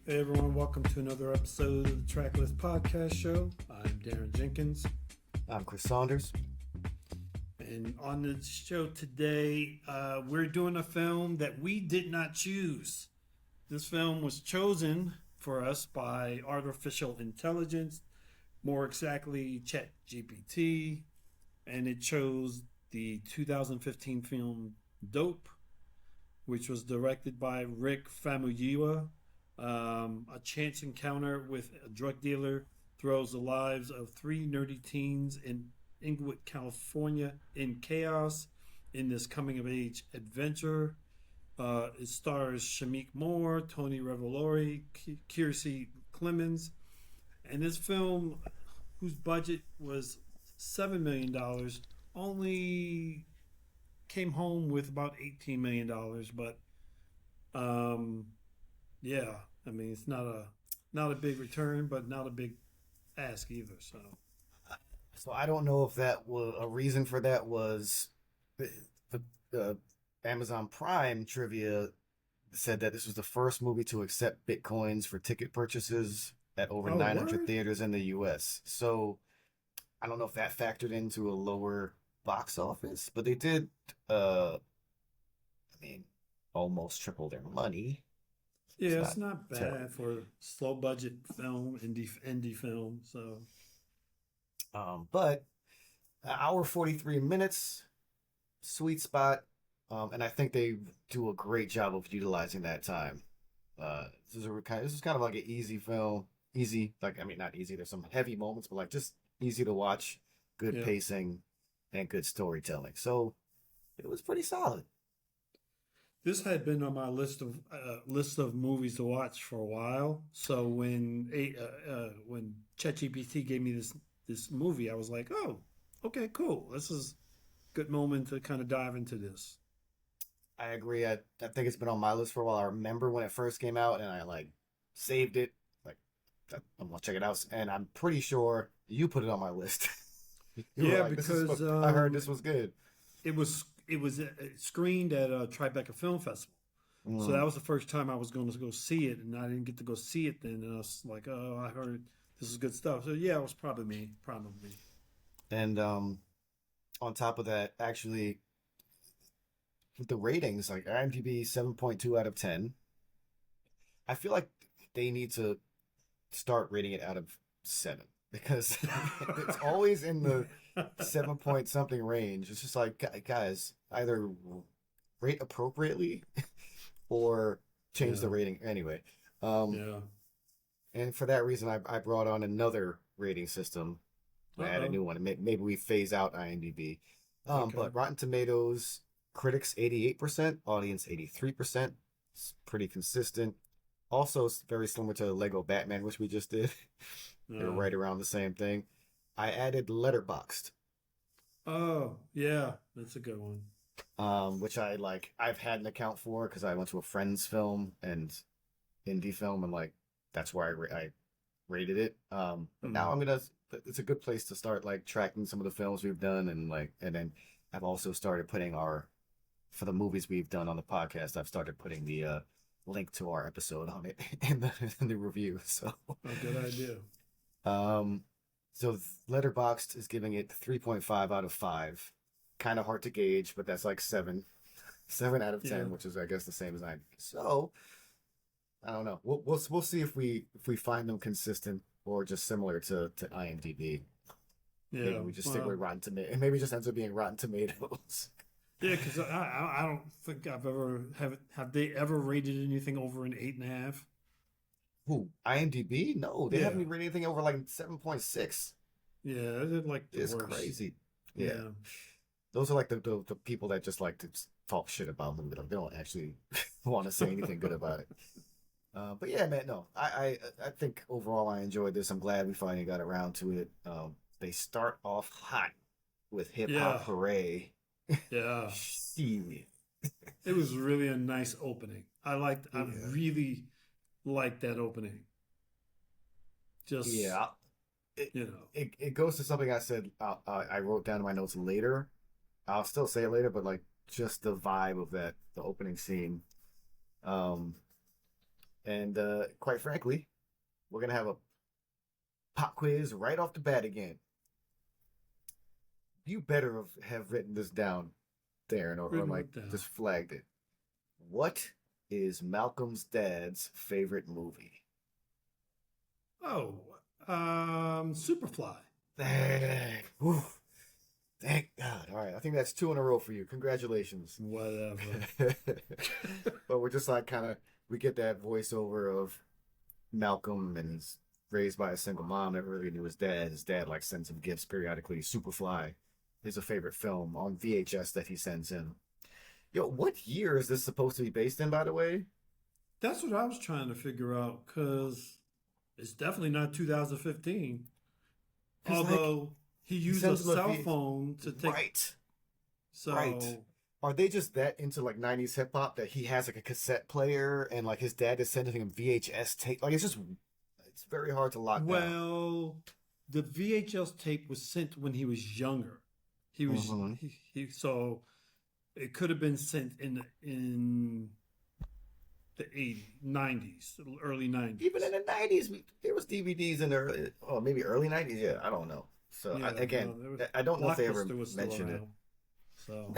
Hey everyone, welcome to another episode of the Tracklist podcast show. I'm Darren Jenkins. I'm Chris Saunders. And on the show today, we're doing a film that we did not choose. This film was chosen for us by artificial intelligence, more exactly ChatGPT, and it chose the 2015 film Dope, which was directed by Rick Famuyiwa. A chance encounter with a drug dealer throws the lives of three nerdy teens in Inglewood, California in chaos in this coming-of-age adventure. It stars Shamik Moore, Tony Revolori, Kiersey Clemens. And this film, whose budget was $7 million, only came home with about $18 million. But yeah, I mean, it's not a big return, but not a big ask either. So I don't know if that was a reason for that was the Amazon Prime trivia said that this was the first movie to accept Bitcoins for ticket purchases at over 900 word? theaters in the U.S. So I don't know if that factored into a lower box office, but they did, almost triple their money. Yeah, it's not bad terrible. for slow budget film, indie film. So But an hour 43 minutes, sweet spot, and I think they do a great job of utilizing that time. This is kind of like an easy film, not easy. There's some heavy moments, but like just easy to watch, good yeah, pacing, and good storytelling. So it was pretty solid. this had been on my list of movies to watch for a while. So when ChatGPT gave me this movie, I was like, oh, okay, cool. This is a good moment to kind of dive into this. I agree. I think it's been on my list for a while. I remember when it first came out, and I like saved it. Like I'm gonna check it out, and I'm pretty sure you put it on my list. You were Yeah, like, "This is because I heard this was good." it was screened at a Tribeca Film Festival. So that Mm. was the first time I was going to go see it, and I didn't get to go see it then. And I was like, oh, I heard this is good stuff. So yeah, it was probably me, probably. And on top of that, actually, with the ratings, like IMDb 7.2 out of 10. I feel like they need to start rating it out of 7 because it's always in the 7 point something range. It's just like, guys, either rate appropriately or change the Yeah, rating anyway. Um, yeah. and for that reason, I brought on another rating system. I add a Uh-oh. new one. Maybe we phase out IMDb. Okay. But Rotten Tomatoes, critics 88%, audience 83%. It's pretty consistent. Also, it's very similar to Lego Batman, which we just did. They're Uh, right around the same thing. I added Letterboxd, oh, yeah, that's a good one. which I like. I've had an account for because I went to a friend's film and indie film, and like that's where I rated it. But now Hmm. I mean it's a good place to start like tracking some of the films we've done and then I've also started putting for the movies we've done on the podcast. I've started putting the link to our episode on it in the review. So A good idea. um so Letterboxd is giving it 3.5 out of 5. Kind of hard to gauge, but that's like 7 out of Yeah, 10, which is I guess the same as I. So I don't know. We'll see if we find them consistent or just similar to IMDb. Maybe yeah. we just stick Well, with Rotten Tomatoes, and maybe it just ends up being Rotten Tomatoes. yeah, because I don't think I've ever have they ever rated anything over an 8.5? Who? IMDb? No, they Yeah, haven't even rated anything over like 7.6. yeah, they're like the It's worst. crazy. Yeah, Yeah, those are like the people that just like to talk shit about them. They don't actually want to say anything good about it. But yeah, man, no, I think overall I enjoyed this. I'm glad we finally got around to it. They start off hot with Hip yeah, Hop Hooray. yeah. Shit. It was really a nice opening. I Yeah. really liked that opening. Just, Yeah. It, you know, it goes to something I said I wrote down in my notes later. I'll still say it later, but like just the vibe of the opening scene. Um, And quite frankly, we're gonna have a pop quiz right off the bat again. You better have written this down, Darren, or Written like it down. just flagged it. What is Malcolm's dad's favorite movie? Oh, Superfly. Whew. Thank God. All right. I think that's two in a row for you. Congratulations. Whatever. But we're just like kind of, we get that voiceover of Malcolm and he's raised by a single mom, never really knew his dad. His dad like sends him gifts periodically. Superfly is a favorite film on VHS that he sends him. Yo, what year is this supposed to be based in, by the way? That's what I was trying to figure out because it's definitely not 2015. 'Cause, like, Although he used a sends him a cell V- phone to take. Right. So Right. Are they just that into like 90s hip hop that he has like a cassette player and like his dad is sending him VHS tape? Like it's very hard to lock down. well, the VHS tape was sent when he was younger. He was Mhm. he so it could have been sent in the 80s, 90s, early 90s. Even in the 90s, there was DVDs in the early, oh, maybe early 90s. Yeah, I don't know. So Yeah, again, no, there was I don't know if they ever Blockbuster was still mentioned it. around. So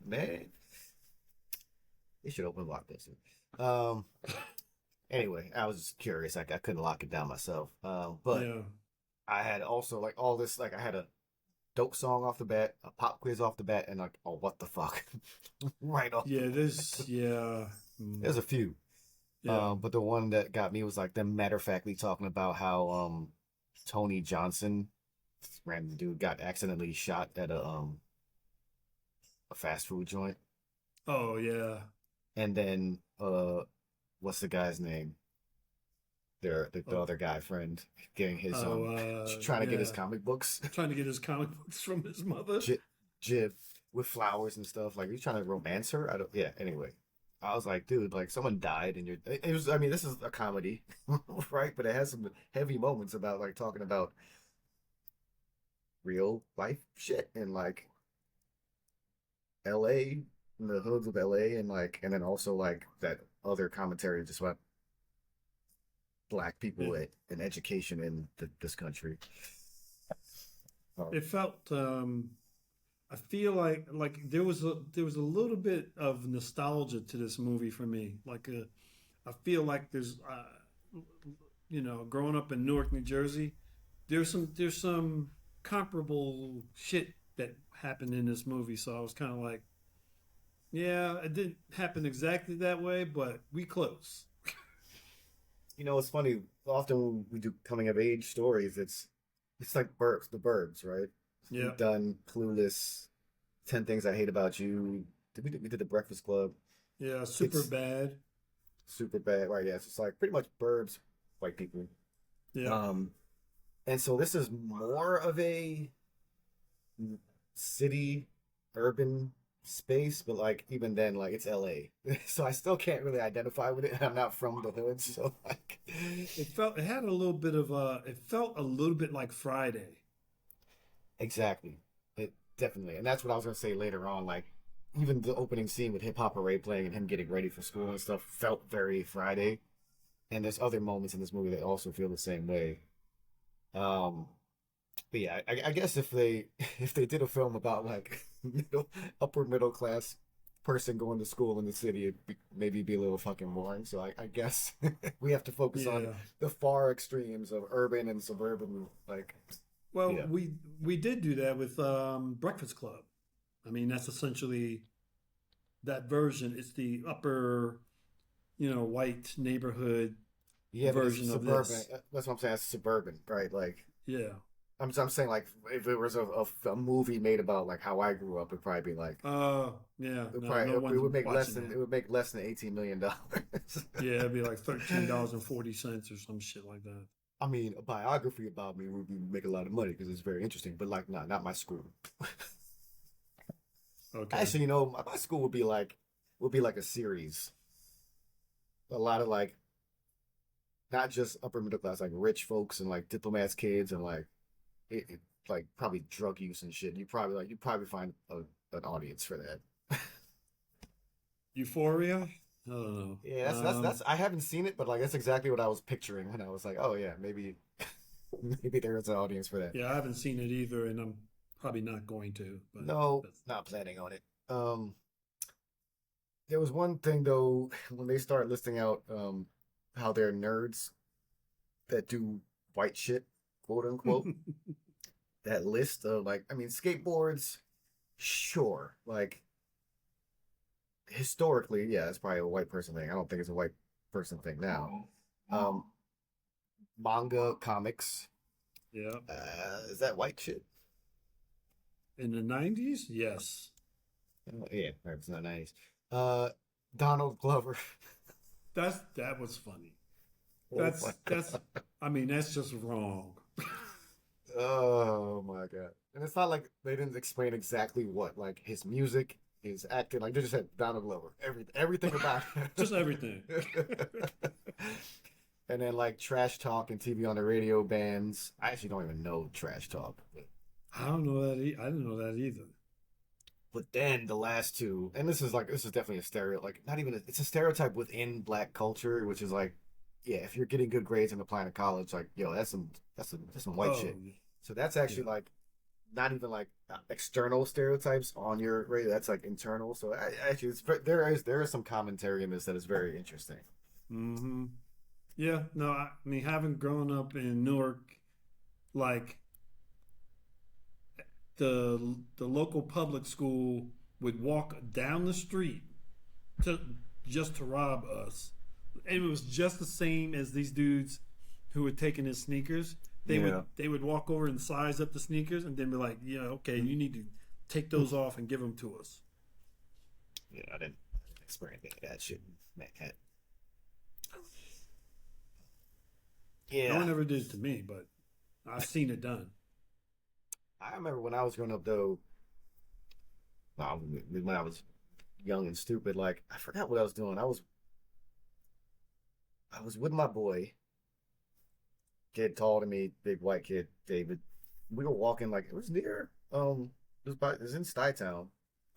Man, they should open Blockbuster. Um, anyway, I was just curious. I couldn't lock it down myself. But yeah. I had also like all this, like I had a dope song off the bat, a pop quiz off the bat, and like, oh, what the fuck? Right off. Yeah, this yeah. There's a few. Yeah. But the one that got me was like them matter of factly talking about how Tony Johnson, this random dude, got accidentally shot at a fast food joint. Oh yeah. And then what's the guy's name? The Oh, other guy friend getting his oh trying to get his yeah. comic books Trying to get his comic books from his mother. jib with flowers and stuff. Like he's trying to romance her. I don't. Yeah. Anyway, I was like, dude, like someone died and you're. It was. I mean, this is a comedy, right? But it has some heavy moments about like talking about real life shit and like L.A. and the hoods of L.A. and like, and then also like that other commentary just about black people It, in education in this country. Um, it felt I feel like there was a little bit of nostalgia to this movie for me. I feel like there's growing up in Newark, New Jersey, there's some comparable shit that happened in this movie. So I was kind of like, yeah, it didn't happen exactly that way, but we close. it's funny. Often when we do coming of age stories, it's like the Burbs, right? Yeah, We've done Clueless, 10 Things I Hate About You. We did the Breakfast Club. yeah, super It's bad. super bad, right? Yeah, it's just like pretty much Burbs, white people. Yeah, Um, and so this is more of a city, urban space, but like even then, like it's LA. So I still can't really identify with it. I'm not from the hood, so like it felt a little bit like Friday. exactly. It definitely, and that's what I was gonna say later on. Like even the opening scene with Hip Hop Array playing and him getting ready for school and stuff felt very Friday. And there's other moments in this movie that also feel the same way. Um, but yeah, I guess if they if they did a film about like upper middle class person going to school in the city, maybe be a little fucking boring. So I guess we have to focus on Yeah. the far extremes of urban and suburban. Like, Well, yeah, we did do that with Breakfast Club. I mean, that's essentially that version. It's the upper, white neighborhood yeah, but it's version of suburban. this. That's what I'm saying. It's suburban, right? Like, Yeah. I'm saying like if it was a movie made about like how I grew up, it'd probably be like Yeah. it No, probably no it one's would make less watching than that. it would make less than $18 million. Yeah, it'd be like $13.40 or some shit like that. I mean, a biography about me would make a lot of money because it's very interesting. But like, not my school. Okay. Actually, my school would be like a series. A lot of like not just upper middle class, like rich folks and like diplomats' kids and like like probably drug use and shit. You probably find an audience for that. Euphoria. I don't know. Yeah, that's I haven't seen it, but like that's exactly what I was picturing when I was like, oh yeah, maybe maybe there is an audience for that. Yeah, I haven't seen it either, and I'm probably not going to. But No, that's, not planning on it. There was one thing though when they start listing out how they're nerds that do white shit, quote unquote. That list of like, I mean, skateboards, sure, like historically, yeah, it's probably a white person thing. I don't think it's a white person thing now. Um, Manga, comics, yeah. is that white shit? In the '90s, yes. Yeah, it's not nice. Uh, Donald Glover. That was funny. Oh my That's. god. I mean, that's just wrong. Oh my god. And it's not like they didn't explain exactly what, like his music, his acting, like they just said Donald Glover, everything about Just everything. it. And then like trash talk and TV on the radio bans. I actually don't even know trash talk. I don't know that. I didn't know that either. But then the last two, and this is definitely a stereo, like not even it's a stereotype within black culture, which is like, yeah, if you're getting good grades and applying to college, like yo, that's some white Oh, shit. So that's actually yeah. like not even like external stereotypes on your radio. That's like internal. So actually, there is some commentary in this that is very interesting. Mm-hmm. Yeah. No, I mean, having grown up in Newark, like the local public school would walk down the street to just to rob us. And it was just the same as these dudes who were taking his sneakers. Yeah. They would walk over and size up the sneakers and then be like, yeah, okay, you need to take those off and give them to us. Yeah, I didn't experience any of that shit. Man, No yeah. one ever did it to me, but I've seen it done. I remember when I was growing up though. When I was young and stupid, like I forgot what I was doing. I was with my boy, kid taller than me, big white kid, David. We were walking like it was near it was in Stuytown,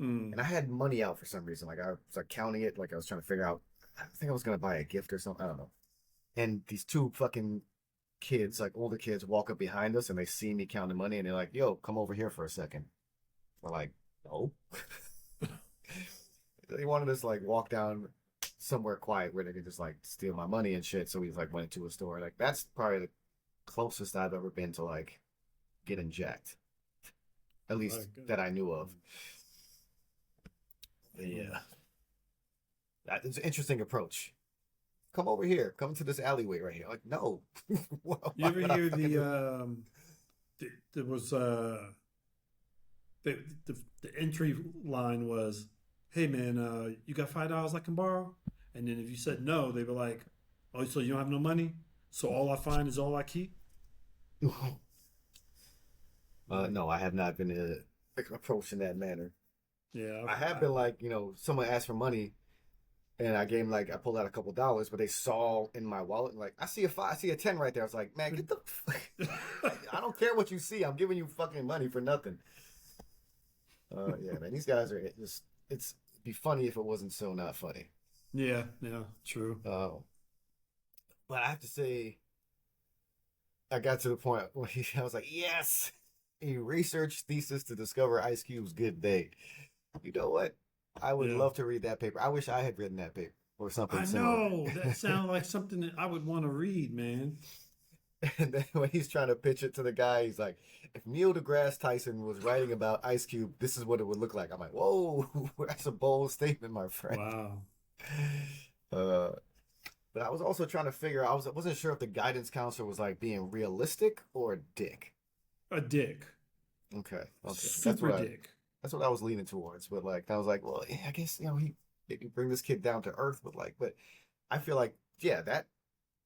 Mm. and I had money out for some reason. Like I was like counting it, like I was trying to figure out. I think I was gonna buy a gift or something. I don't know. And these two fucking kids, like older kids, walk up behind us and they see me counting money and they're like, "Yo, come over here for a second." We're like, "No." They wanted us to like walk down somewhere quiet where they could just like steal my money and shit. So we like went to a store. Like that's probably the closest I've ever been to like getting jacked, at least Like, that I knew of. But mm. yeah, that is an interesting approach. Come over here. Come to this alleyway right here. Like, no. You Why ever would I hear fucking the do there was the, the entry line was, "Hey man, you got $5 I can borrow?" And then if you said no, they were like, "Oh, so you don't have no money? So all I find is all I keep?" it? Like, No, I have not been approached in that manner. yeah, I have been like, someone asked for money and I gave him like I pulled out a couple dollars, but they saw in my wallet and like I see a five, I see a 10 right there. I was like, man, get the fuck. I don't care what you see. I'm giving you fucking money for nothing. Yeah, man, these guys are just it's it'd be funny if it wasn't so not funny. yeah, yeah, true. But I have to say, I got to the point where I was like, yes, a research thesis to discover Ice Cube's good day. You know what? I would Yeah. love to read that paper. I wish I had written that paper or something I similar. know that sounds like something that I would want to read, man. And then when he's trying to pitch it to the guy, he's like, if Neil deGrasse Tyson was writing about Ice Cube, this is what it would look like. I'm like, whoa, that's a bold statement, my friend. Wow. Uh, but I was also trying to figure out, I wasn't sure if the guidance counselor was like being realistic or a dick. A dick. Okay. Okay. Super dick. That's what I was leaning towards. But like I was like, well, yeah, I guess, he maybe bring this kid down to earth, but I feel like, yeah, that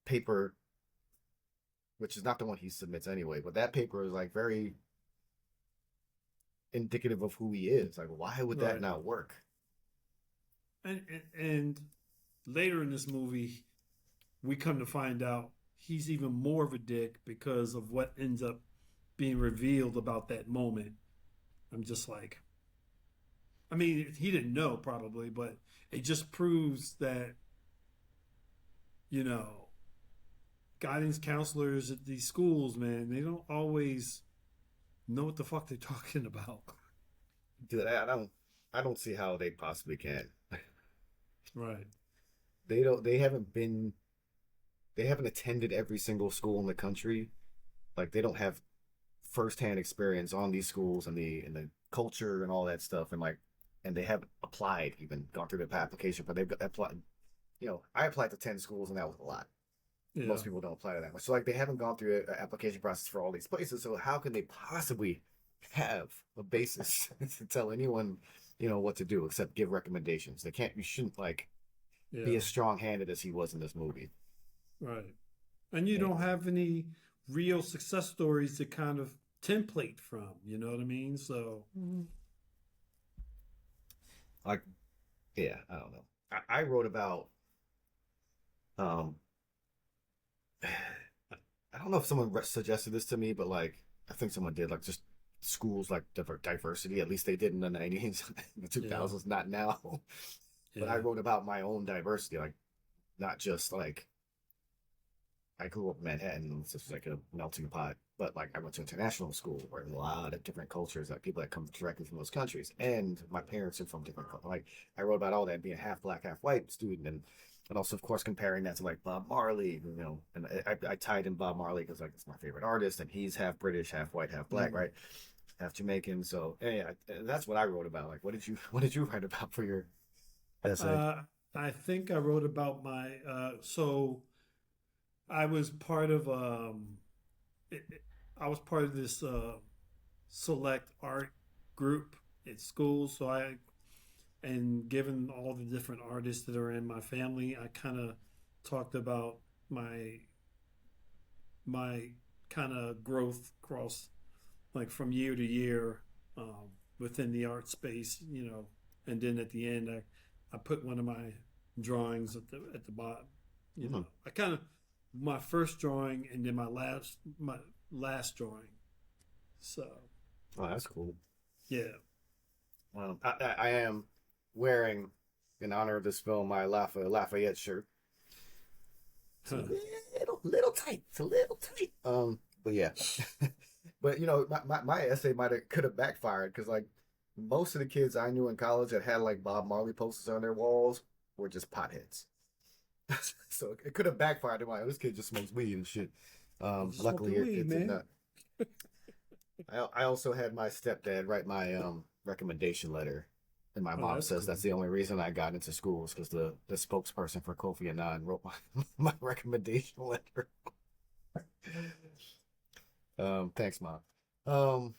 paper, which is not the one he submits anyway, but that paper is like very indicative of who he is. Like, why would that Right. not work? And later in this movie, we come to find out he's even more of a dick because of what ends up being revealed about that moment. I'm just like, I mean, he didn't know probably, but it just proves that, you know, guidance counselors at these schools, man, they don't always know what the fuck they're talking about. Dude, I don't see how they possibly can. Right. They don't. They haven't been. They haven't attended every single school in the country. Like they don't have firsthand experience on these schools and the culture and all that stuff, and like, and they haven't applied, even gone through the application, but they've applied. You know, I applied to 10 schools, and that was a lot. Yeah. Most people don't apply to that much. So like, they haven't gone through an application process for all these places. So how can they possibly have a basis to tell anyone, you know, what to do except give recommendations? They can't. You shouldn't like be Yeah. as strong-handed as he was in this movie. Right. And you don't have any real success stories to kind of template from, you know what I mean? So, Like, yeah, I don't know. I wrote about um I don't know if someone suggested this to me, but like I think someone did, like just schools like diversity. At least they did in the 90s, the yeah. 2000s, not now. But I Yeah. wrote about my own diversity, like not just like I grew up in Manhattan, it's just like a melting pot. But like I went to international school where a lot of different cultures, like people that come directly from those countries, and my parents are from different. Like I wrote about all that, being a half black, half white student, and also of course comparing that to like Bob Marley, you know. And I tied in Bob Marley because like it's my favorite artist, and he's half British, half white, half black, Mm. right? Half Jamaican. So yeah, that's what I wrote about. Like, what did you write about for your essay? Uh, I think I wrote about so I was part of, it, it- I was part of this, select art group at school. And given all the different artists that are in my family, I kind of talked about my my kind of growth across like from year to year, within the art space, you know. And then at the end, I put one of my drawings at the bottom. You Hmm. know, I kind of my first drawing and then my last drawing. So Oh, that's cool. yeah. I am wearing, in honor of this film, my Lafayette shirt. It's a little tight. It's a little tight. But yeah. But you know, my essay might have could have backfired because like most of the kids I knew in college that had like Bob Marley posters on their walls were just potheads. So it could have backfired. Like, this kid just smokes weed and shit. Just Luckily smoking weed, it did man. not. I also had my stepdad write my recommendation letter, and my Oh, mom that's says cool. that's the only reason I got into school is because the spokesperson for Kofi Annan wrote my my recommendation letter. Thanks, mom. Um,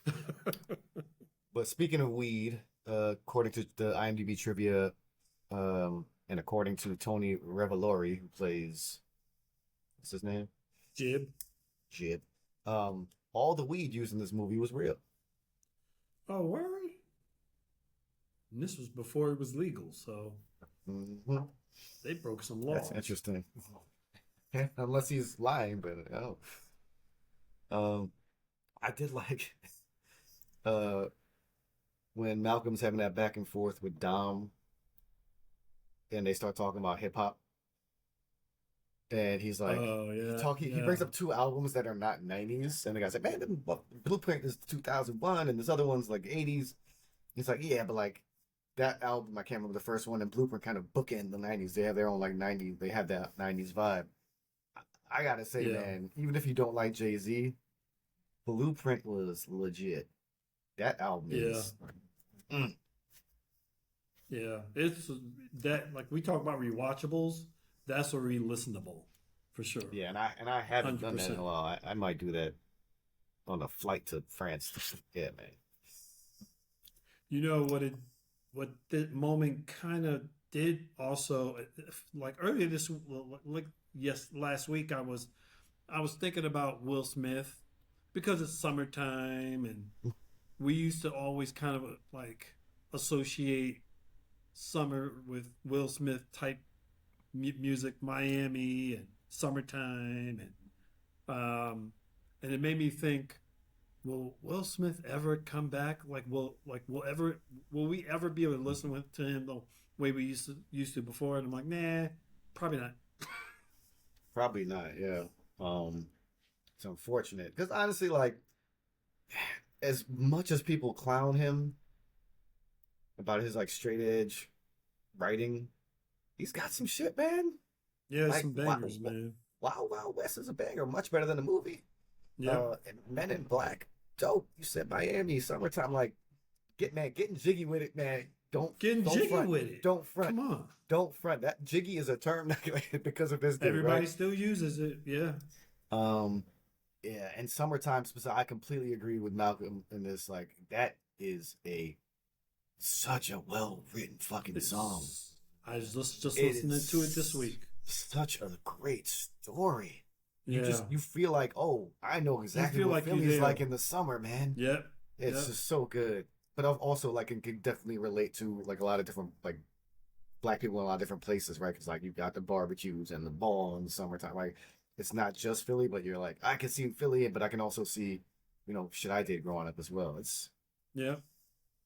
but speaking of weed, according to the IMDb trivia, and according to Tony Revolori, who plays what's his name, Jib. Jib, all the weed used in this movie was real. Oh, word. And this was before it was legal, so Hmm. they broke some That's laws. interesting. Unless he's lying, but oh. Um, I did like uh when Malcolm's having that back and forth with Dom, and they start talking about hip hop, and he's like, Oh yeah, he yeah, brings up two albums that are not 90s, and the guy's like, man, Blueprint is 2001, and this other one's like 80s. He's like, yeah, but like that album, I can't remember the first one, and Blueprint kind of bookend the 90s. They have their own like 90s, they have that 90s vibe. I gotta say, yeah, man, even if you don't like Jay-Z, Blueprint was legit. That album yeah, is. Mm. yeah. It's that like we talk about rewatchables. That's a re-listenable for sure, Yeah, and I haven't hundred done that in a percent. while. I might do that on a flight to France. Yeah, man. You know what that moment kind of did also, like earlier this like yes last week I was thinking about Will Smith because it's summertime and we used to always kind of like associate summer with Will Smith type music, Miami and summertime, and it made me think. will Will Smith ever come back? Will we ever be able to to him the way we used to before? And I'm like, nah, probably not. Probably not. Yeah. Um, it's unfortunate because honestly, like, as much as people clown him about his like straight edge writing, he's got some shit, man. Yeah, Like, some bangers, man. Wild Wild West is a banger, much better than the movie. Yep. And Men in Black, dope. You said Miami, summertime, like, getting jiggy with it, man. Getting Don't jiggy front. with it. Don't front. Come on. Don't front. That jiggy is a term because of this dude, Everybody right? still uses it. Yeah. Um, yeah, and summertime specific. I completely agree with Malcolm in this. Like, that is a such a well written fucking song. I was just It listening is to it this week. Such a great story. Yeah. You feel like, oh, I know exactly feel what like you're Philly's there. like in the summer, man. Yep. It's Yep. just so good. But I've also like it can definitely relate to like a lot of different like black people in a lot of different places, right? Because like you've got the barbecues and the ball in the summertime. Like it's not just Philly, but you're like I can see Philly, but I can also see, shit I did growing up as well. Yeah.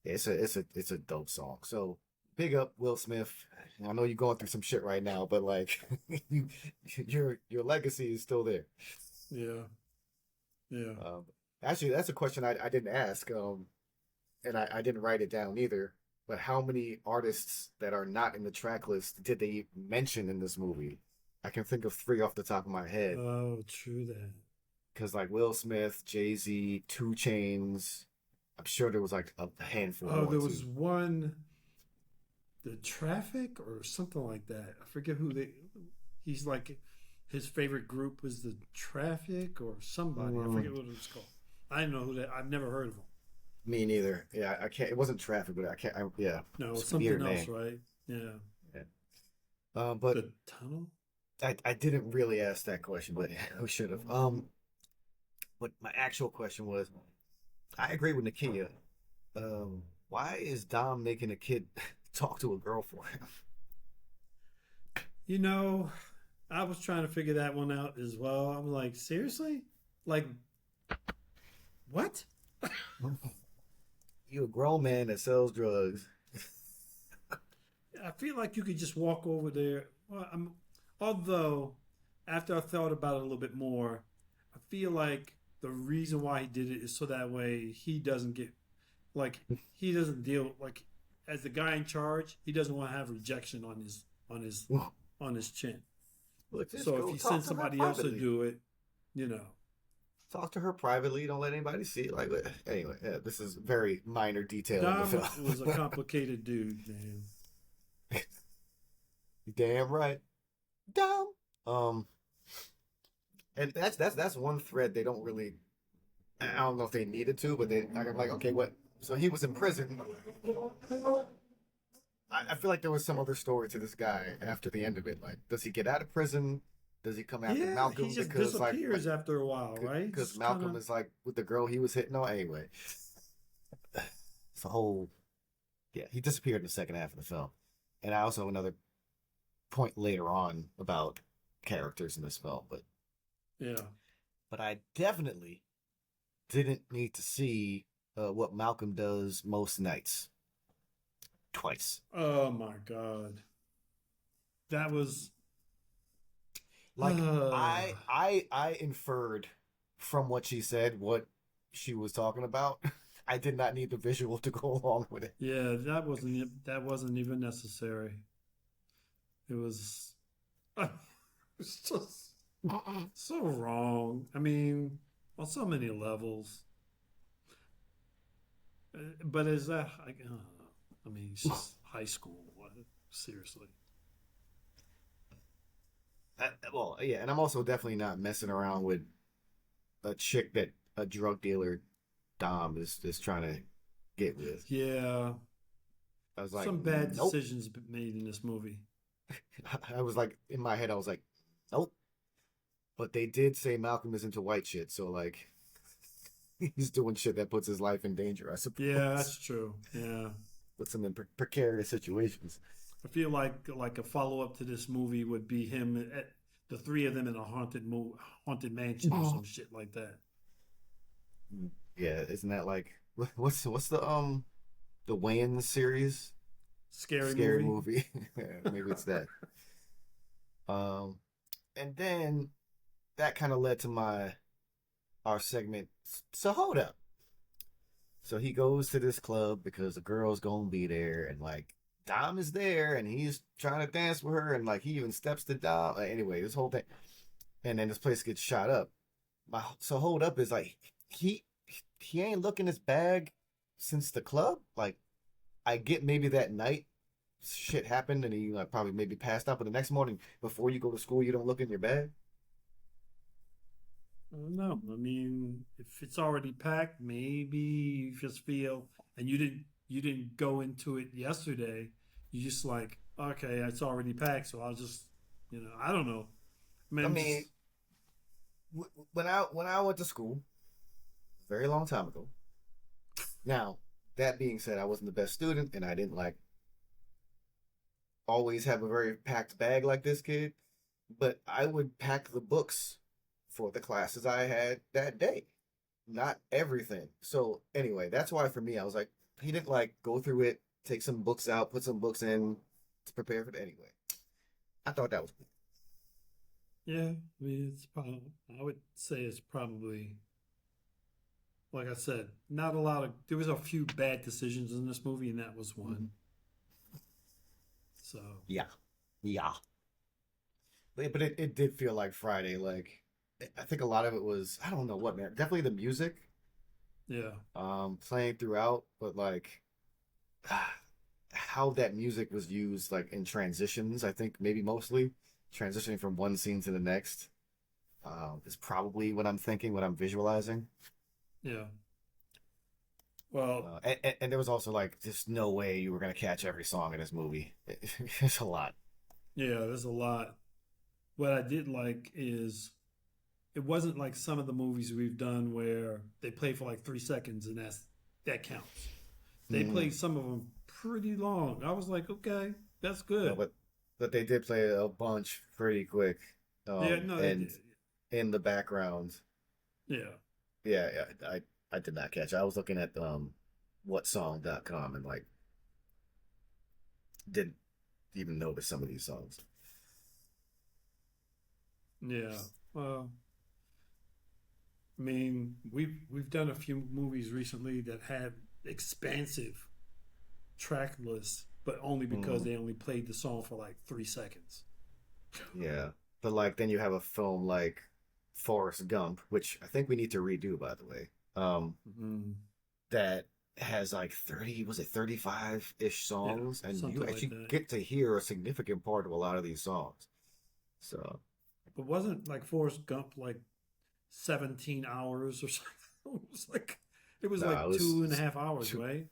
It's a dope song. So big up Will Smith. I know you're going through some shit right now, but like you, your legacy is still there. Yeah. Yeah. Actually, that's a question I didn't ask, and I didn't write it down either. But how many artists that are not in the track list did they mention in this movie? I can think of three off the top of my head. Oh, true that. Because like Will Smith, Jay-Z, Two Chainz, I'm sure there was like a handful Oh, more there was too. one, the Traffic or something like that. I forget who they. He's like, his favorite group was the Traffic or somebody. I forget what it was called. I don't know who that. I've never heard of them. Me neither. Yeah, I can't. It wasn't Traffic, but I can't. Yeah, No, it's a something weird else, name. right? Yeah. Yeah. But The Tunnel. I didn't really ask that question, but we should have. But my actual question was, I agree with Nakia. Why is Dom making a kid talk to a girl for him? You know, I was trying to figure that one out as well. I'm like, seriously? Like, what? You a grown man that sells drugs. I feel like you could just walk over there. Well, although, after I thought about it a little bit more, I feel like the reason why he did it is so that way he doesn't get, like, he doesn't deal, like, as the guy in charge, he doesn't want to have rejection on his, on his chin. Look, just So if go you talk send to her somebody else to privately. do it, you know. Talk to her privately. Don't let anybody see it. Like anyway, yeah, this is very minor detail in the Dom film. was a complicated dude, man. Damn right, Dom. And that's one thread they don't really. I don't know if they needed to, but I'm like, okay, what? So he was in prison. I feel like there was some other story to this guy after the end of it. Like, does he get out of prison? Does he come after Yeah, Malcolm he just because disappears after a while, right? because Just Malcolm kinda, is like with the girl he was hitting on anyway. It's a whole yeah. He disappeared in the second half of the film, and I also have another point later on about characters in this film, yeah. but I definitely didn't need to see what Malcolm does most nights twice. Oh my God, that was. Like Uh, I inferred from what she said what she was talking about. I did not need the visual to go along with it. yeah, that wasn't even necessary. It was. It's just so wrong. I mean, on so many levels. But is that? I don't know. I mean, it's just high school. What? Seriously. Well, yeah, and I'm also definitely not messing around with a chick that a drug dealer Dom is trying to get with. Yeah, I was like, some bad nope. decisions made in this movie. I was like, in my head, I was like, nope. But they did say Malcolm is into white shit, so like, he's doing shit that puts his life in danger, I suppose. Yeah, that's true. Yeah, Puts him in precarious situations. I feel like a follow up to this movie would be him, the three of them in a haunted mansion or some shit like that. Yeah, isn't that like what's the Wayans series? Scary Scary movie. movie. Yeah, maybe it's that. Um, and then that kind of led to my our segment. So hold up. So he goes to this club because the girl's gonna be there, and like Dom is there, and he's trying to dance with her, and like he even steps to Dom. Anyway, this whole thing, and then this place gets shot up. So hold up is like he he ain't looking his bag since the club. Like I get maybe that night shit happened, and he like probably maybe passed out, but the next morning before you go to school, you don't look in your bag. I don't know. I mean, if it's already packed, maybe you just feel, and you didn't go into it yesterday. You just like, okay, it's already packed, so I'll just, I don't know. I I mean, mean, just when I went to school a very long time ago. Now that being said, I wasn't the best student, and I didn't like always have a very packed bag like this kid. But I would pack the books for the classes I had that day, not everything. So anyway, that's why for me, I was like, he didn't like go through it, take some books out, put some books in to prepare for it anyway. I thought that was cool. yeah. I mean, it's probably. I would say it's probably, like I said, not a lot of. There was a few bad decisions in this movie, and that was Mm-hmm. one. So Yeah, yeah. But it did feel like Friday. Like I think a lot of it was I don't know what man. Definitely the music, yeah, playing throughout, but like how that music was used like in transitions. I think maybe mostly transitioning from one scene to the next is probably what I'm thinking, what I'm visualizing. yeah. Well, And there was also like just no way you were gonna catch every song in this movie. It's a lot. yeah. There's a lot. What I did like is it wasn't like some of the movies we've done where they play for like 3 seconds and that counts. They Mm. played some of them pretty long. I was like, okay, that's No, good. but they did play a bunch pretty quick, Yeah, no, they and did. in the background. Yeah, Yeah, yeah, I did not catch. I was looking at whatsong.com and like didn't even notice some of these songs. yeah. Well, I mean, we've done a few movies recently that had expansive track lists, but only because Mm, they only played the song for like 3 seconds. yeah, but like then you have a film like Forrest Gump, which I think we need to redo, by the way. Mm, That has like 30, was it 35-ish yeah, songs, and you something like actually that. get to hear a significant part of a lot of these songs. So But wasn't like Forrest Gump like 17 hours or something? It was like no, it two and a was half hours, two, right?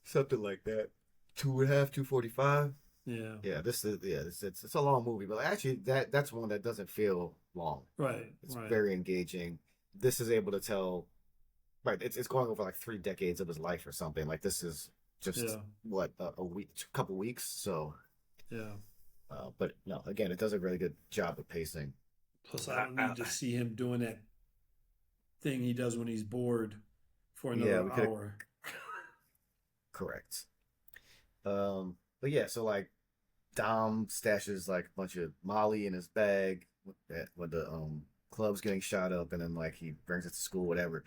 something like that. 2.5, 2:45. Yeah. Yeah, this is yeah, it's a long movie, but actually that's one that doesn't feel long. Right, It's right. very engaging. This is able to tell right. It's going over like 3 decades of his life or something. Like this is just Yeah, what a week, couple weeks. So, yeah. but no, again, it does a really good job of pacing. Plus, I don't need to see him doing that thing he does when he's bored for Yeah, another we could have hour. correct. But yeah, so like Dom stashes like a bunch of Molly in his bag when the club's getting shot up, and then like he brings it to school, whatever.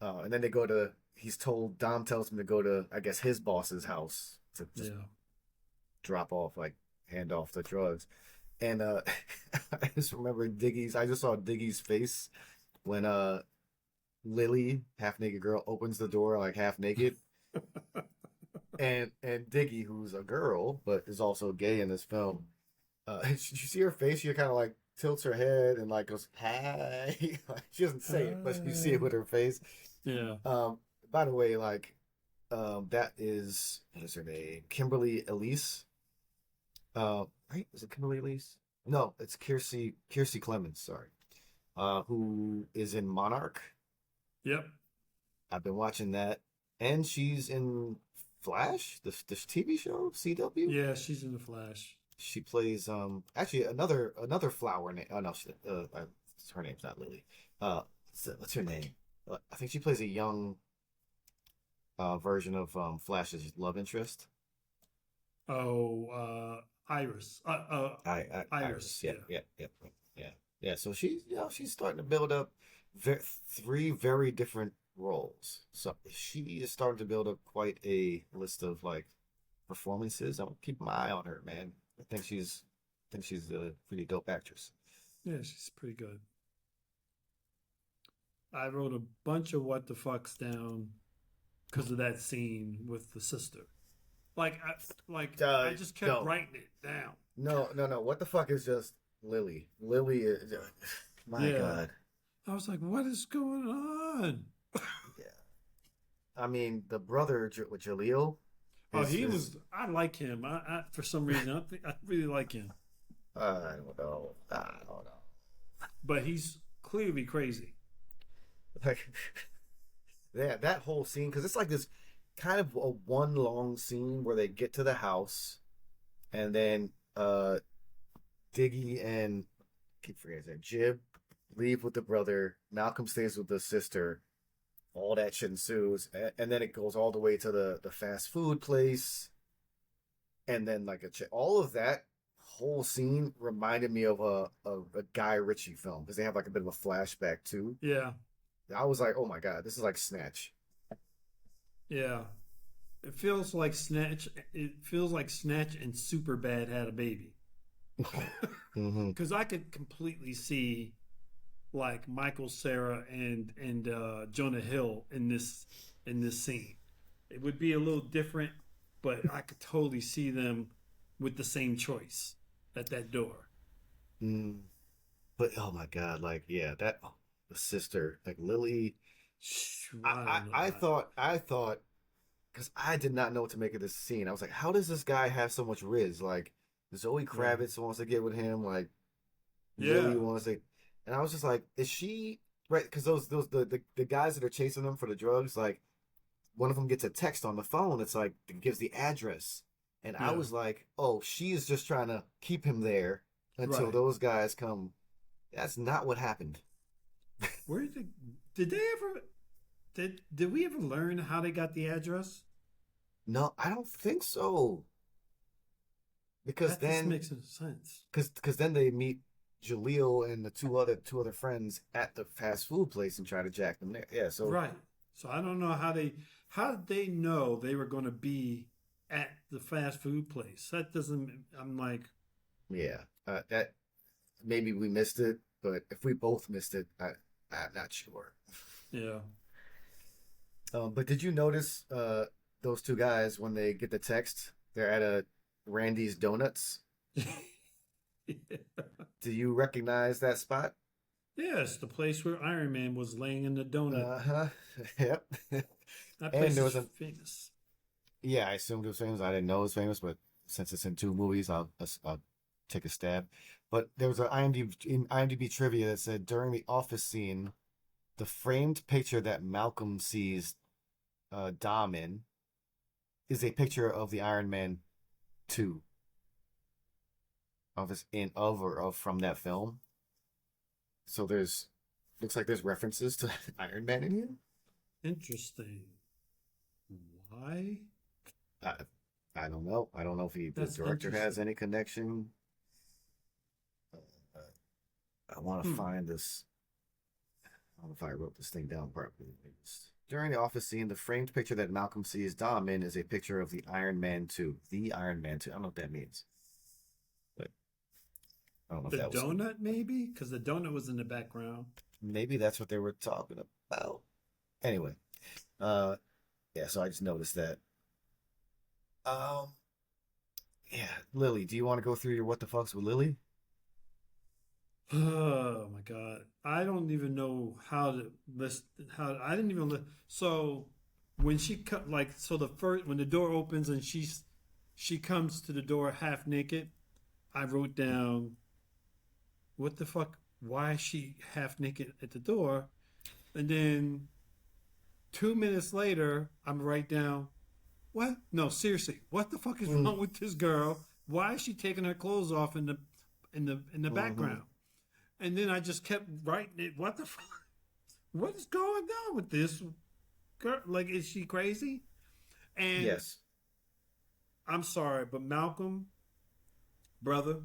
And then they go to. He's told Dom tells him to go to I guess his boss's house to just Yeah. drop off like hand off the drugs. And I just remember Diggy's. I just saw Diggy's face when Lily, half naked girl, opens the door like half naked, and Diggy, who's a girl but is also gay in this film, you see her face. She kind of like tilts her head and like goes, "Hi." Like, she doesn't say it, but you see it Hi. with her face. Yeah. Um, by the way, like, that is what is her name? Kimberly Elise. Right? Is it Kimberly Elise? No, it's Kiersey Clemens. Sorry. Who is in Monarch? Yep. I've been watching that, and she's in Flash, this TV show, CW. Yeah, she's in the Flash. She plays actually another flower name. Oh no, her name's not Lily. Uh, what's her name? I think she plays a young version of Flash's love interest. Oh, Iris. Iris. Iris. Yeah, Yeah. yeah, yeah, yeah, yeah. So she's starting to build up three very different roles. So she is starting to build up quite a list of like performances. I'm keep my eye on her, man. I think she's a pretty dope actress. Yeah, she's pretty good. I wrote a bunch of what the fucks down because of that scene with the sister. Like, I just kept No, writing it down. no. What the fuck is just Lily? Lily is, my Yeah, God. I was like, what is going on? Yeah. I mean, the brother with Jaleel Oh, is he is was. I like him. For some reason, I really like him. I don't know. I don't know. But he's clearly crazy. Like, yeah, that whole scene because it's like this kind of a one long scene where they get to the house and then Diggy and keep forgetting that Jib leave with the brother. Malcolm stays with the sister. All that shit ensues, and then it goes all the way to the fast food place, and then like all of that whole scene reminded me of a Guy Ritchie film because they have like a bit of a flashback too. Yeah, I was like, oh my God, this is like Snatch. yeah. It feels like Snatch. It feels like Snatch and Superbad had a baby. Hmm. Because I could completely see like Michael Sarah and Jonah Hill in this scene. It would be a little different, but I could totally see them with the same choice at that door. Mm. But oh my God, like yeah, that the sister, like Lily. I don't know. I thought because I did not know what to make of this scene. I was like, how does this guy have so much riz? Like Zoe Yeah, Kravitz wants to get with him, like yeah, Lily wants to, and I was just like, is she right? Because the guys that are chasing them for the drugs, like one of them gets a text on the phone. It's like it gives the address, and I yeah. was like, oh, she is just trying to keep him there until Right. those guys come. That's not what happened. Where did they ever did we ever learn how they got the address? No, I don't think so. Because That just then makes no sense. because then they meet Jaleel and the two other friends at the fast food place and try to jack them there. Yeah, so Right. So I don't know how did they know they were going to be at the fast food place? That doesn't. I'm like, yeah, that maybe we missed it, but if we both missed it, I'm not sure. yeah. But did you notice those two guys when they get the text? They're at a Randy's Donuts. Do you recognize that spot? Yes, the place where Iron Man was laying in the donut. Uh-huh. Yep. That And place there is was a famous. yeah, I assumed it was famous. I didn't know it was famous, but since it's in two movies, I'll take a stab. But there was an IMDb trivia that said during the office scene, the framed picture that Malcolm sees Dom in is a picture of the Iron Man 2 of his in of or of from that film. So there's looks like there's references to Iron Man in here. Interesting. Why? I, I don't know. I don't know if the That's director has interesting. any connection. Uh, I want to Hmm. find this. I don't know if I wrote this thing down properly. During the office scene, the framed picture that Malcolm sees Dom in is a picture of the Iron Man 2. The Iron Man 2. I don't know what that means, but I don't know if The that was donut, maybe, because the donut was in the background. maybe that's what they were talking about. Anyway, uh, yeah. So I just noticed that. Um, yeah, Lily. Do you want to go through your what the fucks with Lily? Oh my God. I don't even know how to list how I didn't even so when she cut like so the first when the door opens and she comes to the door half naked, I wrote down what the fuck why is she half naked at the door? And then 2 minutes later I'm write down what? No, seriously, what the fuck is Mm. wrong with this girl? Why is she taking her clothes off in the Mm-hmm. background? And then I just kept writing it. What the fuck? what is going on with this girl? Like, is she crazy? And Yes. I'm sorry, but Malcolm, brother,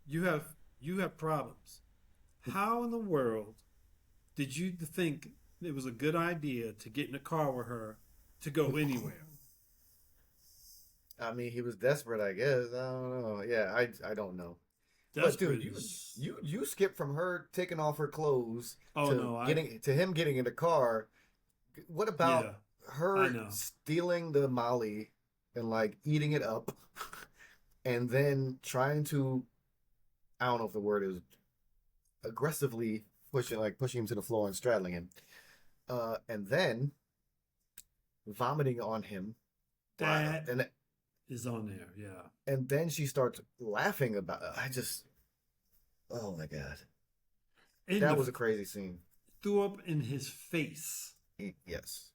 you have you have problems. How in the world did you think it was a good idea to get in a car with her to go anywhere? I mean, he was desperate, I guess. I don't know. Yeah, I don't know. But dude, Desperate you is. you you skip from her taking off her clothes Oh to no, I getting to him getting in the car. What about yeah, I her know. stealing the Molly and like eating it up and then trying to, I don't know if the word is aggressively pushing him to the floor and straddling him. And then vomiting on him. That And is on there. Yeah, then she starts laughing about it. Oh my God. in That the was a crazy scene. threw up in his face. Yes.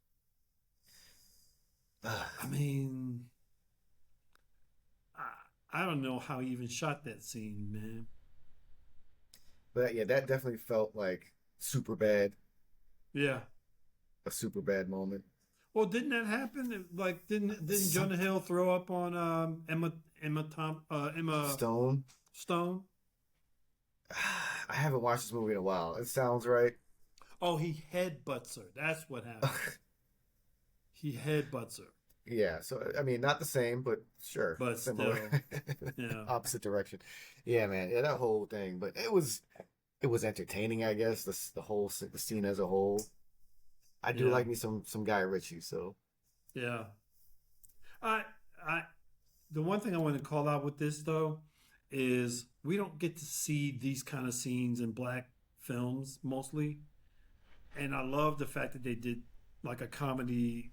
I mean, I don't know how he even shot that scene, man. But yeah, that definitely felt like super bad, Yeah. a super bad moment. Well, didn't that happen? Like, didn't Some Jonah Hill throw up on Emma Stone. Stone? I haven't watched this movie in a while. It sounds right. Oh, he headbutts her. That's what happened. He headbutts her, Yeah, so I mean, not the same, but sure, but similar, still, yeah, opposite direction. Yeah, man, yeah, that whole thing. But it was entertaining, I guess. The scene as a whole. I do yeah, like me some Guy Ritchie, so yeah. I, I, the one thing I want to call out with this though is we don't get to see these kind of scenes in black films mostly, and I love the fact that they did like a comedy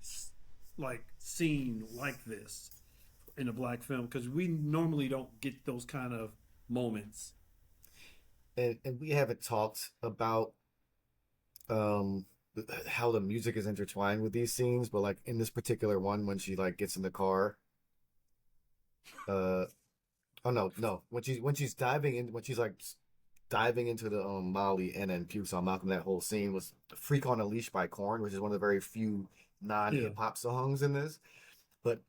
like scene like this in a black film because we normally don't get those kind of moments. and we haven't talked about um how the music is intertwined with these scenes, but like in this particular one when she like gets in the car, uh oh no, when she's diving into the Molly and then pukes on Malcolm, that whole scene was Freak on a Leash by Korn, which is one of the very few Yeah, non-hip hop songs in this, but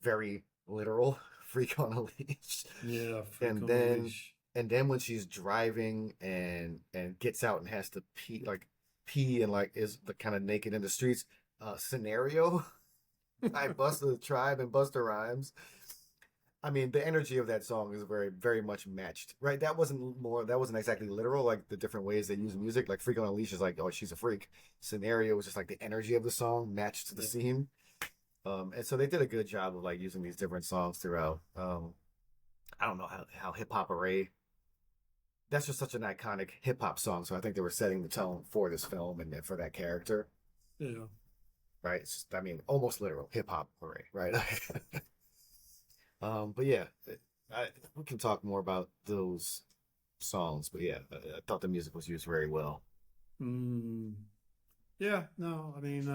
very literal. Freak on a Leash. yeah, freak And on a then leash. when she's driving and gets out and has to pee and like is the kind of naked in the streets, scenario by Busta the Tribe and Busta Rhymes. I mean, the energy of that song is very, very much matched, right? That wasn't exactly literal, like the different ways they use music. Like Freak on a Leash is like, oh, she's a freak. Scenario was just like the energy of the song matched to the Yeah, scene. And so they did a good job of like using these different songs throughout. I don't know how Hip Hop Array, that's just such an iconic hip hop song. So I think they were setting the tone for this film and for that character, yeah. right? It's just, I mean, almost literal Hip Hop Array, right? But yeah, we can talk more about those songs. But yeah, I thought the music was used very well. Mm, yeah, no, I mean,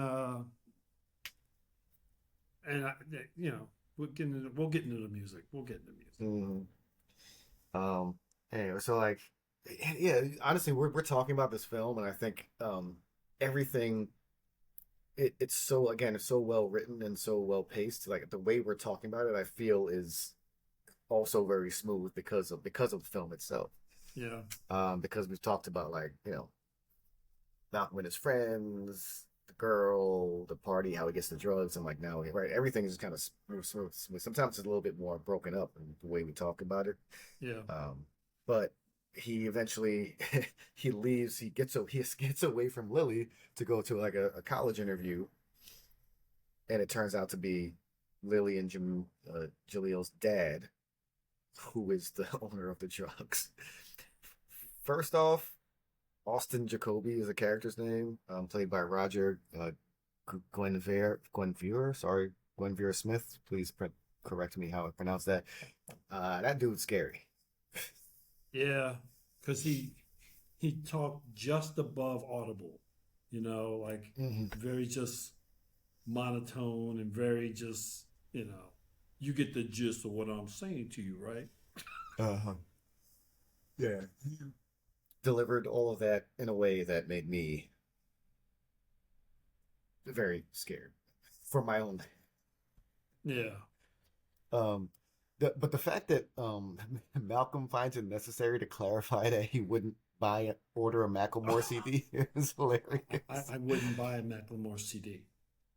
and you know, we'll get into the music. We'll get into the music. Mhm. Um, anyway, so like, yeah, honestly, we're talking about this film, and I think everything it's so again, it's so well written and so well paced. Like the way we're talking about it, I feel is also very smooth because of the film itself. Yeah, Because we've talked about like Malcolm and his friends, the girl, the party, how he gets the drugs, and like now, right, everything is kind of smooth. Sometimes it's a little bit more broken up in the way we talk about it. yeah, But he eventually he leaves. He gets away from Lily to go to like a college interview, and it turns out to be Lily and Jalil's dad, who is the owner of the drugs. First off, Austin Jacoby is a character's name, played by Roger Gwenvier. Sorry, Gwenvier Smith. Please correct me how I pronounce that. That dude's scary. yeah. Because he talked just above audible, you know, like Hmm. very just monotone and very just, you know, you get the gist of what I'm saying to you, right? Uh-huh. Yeah. delivered all of that in a way that made me very scared for my own. Yeah. Um, but the fact that Malcolm finds it necessary to clarify that he wouldn't order a Macklemore CD is hilarious. I wouldn't buy a Macklemore CD.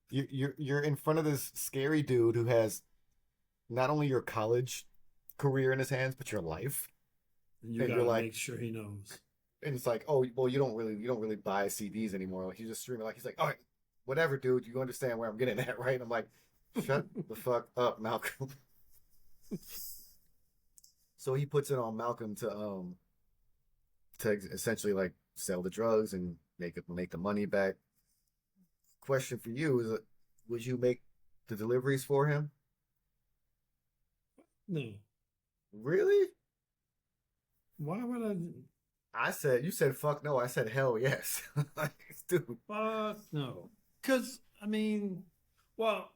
You're in front of this scary dude who has not only your college career in his hands, but your life. And you And got you're to like, make sure he knows. and it's like, oh, well, you don't really buy CDs anymore. Like he's just streaming. Like he's like, all right, whatever, dude. You understand where I'm getting at, right? And I'm like, shut the fuck up, Malcolm. So he puts it on Malcolm to essentially like sell the drugs and make the money back. Question for you is, would you make the deliveries for him? No. Really? Why would I? You said fuck no. I said hell yes. Like, dude. Fuck no. Because, I mean, well,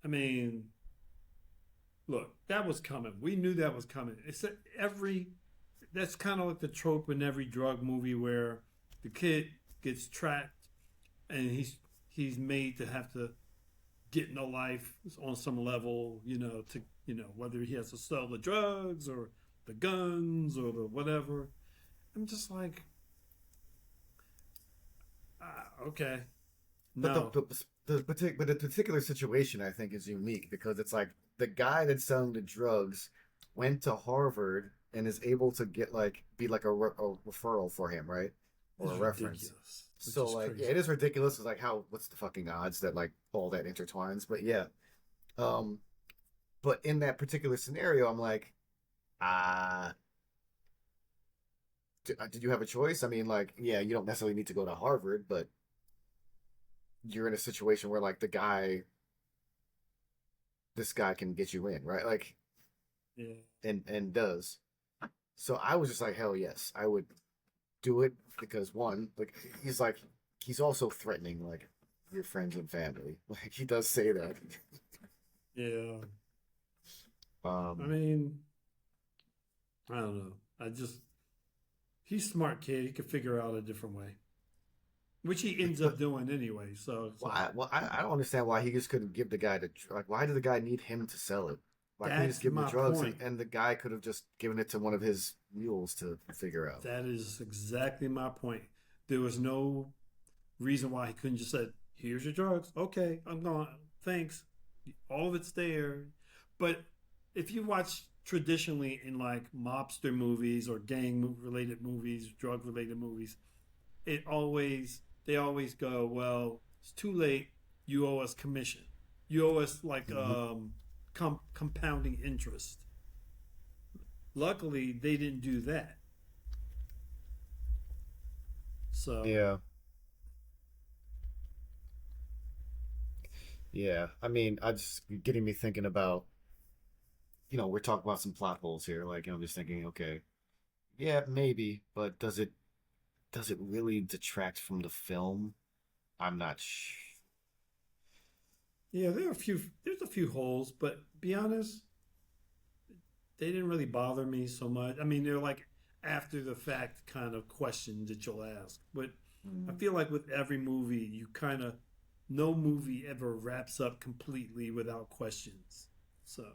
I mean, look, that was coming. We knew that was coming. That's kind of like the trope in every drug movie where the kid gets trapped and he's made to have to get in a life on some level, whether he has to sell the drugs or the guns or the whatever. I'm just like, okay, no. But the particular situation I think is unique because it's like the guy that's selling the drugs went to Harvard and is able to be like a referral for him, right? Or It's a reference. ridiculous. So like yeah, it is ridiculous. It's like what's the fucking odds that like all that intertwines? But yeah. Um but in that particular scenario, I'm like, ah, did you have a choice? I mean, like, yeah, you don't necessarily need to go to Harvard, but you're in a situation where like this guy can get you in, right? Like, Yeah. and does. So I was just like, hell yes, I would do it because one, like he's also threatening like your friends and family. Like he does say that. Yeah. I Um, mean, I don't know. He's a smart kid. He could figure out a different way, which he ends up but doing anyway. So it's like, I don't understand why he just couldn't give the guy why did the guy need him to sell it? Why couldn't he just that's give him the my drugs point. and the guy could have just given it to one of his mules to figure out? That is exactly my point. There was no reason why he couldn't just said, "Here's your drugs. Okay, I'm gone. Thanks. All of it's there." But if you watch traditionally in like mobster movies or gang related movies, drug related movies, they always go, "Well, it's too late. You owe us commission. You owe us like Hmm. compounding interest." Luckily, they didn't do that. So Yeah. Yeah. I mean, I just getting me thinking about, we're talking about some plot holes here. Like, I'm just thinking, okay, yeah, maybe, but does it really detract from the film? I'm not yeah, there's a few holes, but be honest, they didn't really bother me so much. I mean, they're like after the fact kind of questions that you'll ask. But I sure. feel like with every movie, no movie ever wraps up completely without questions. So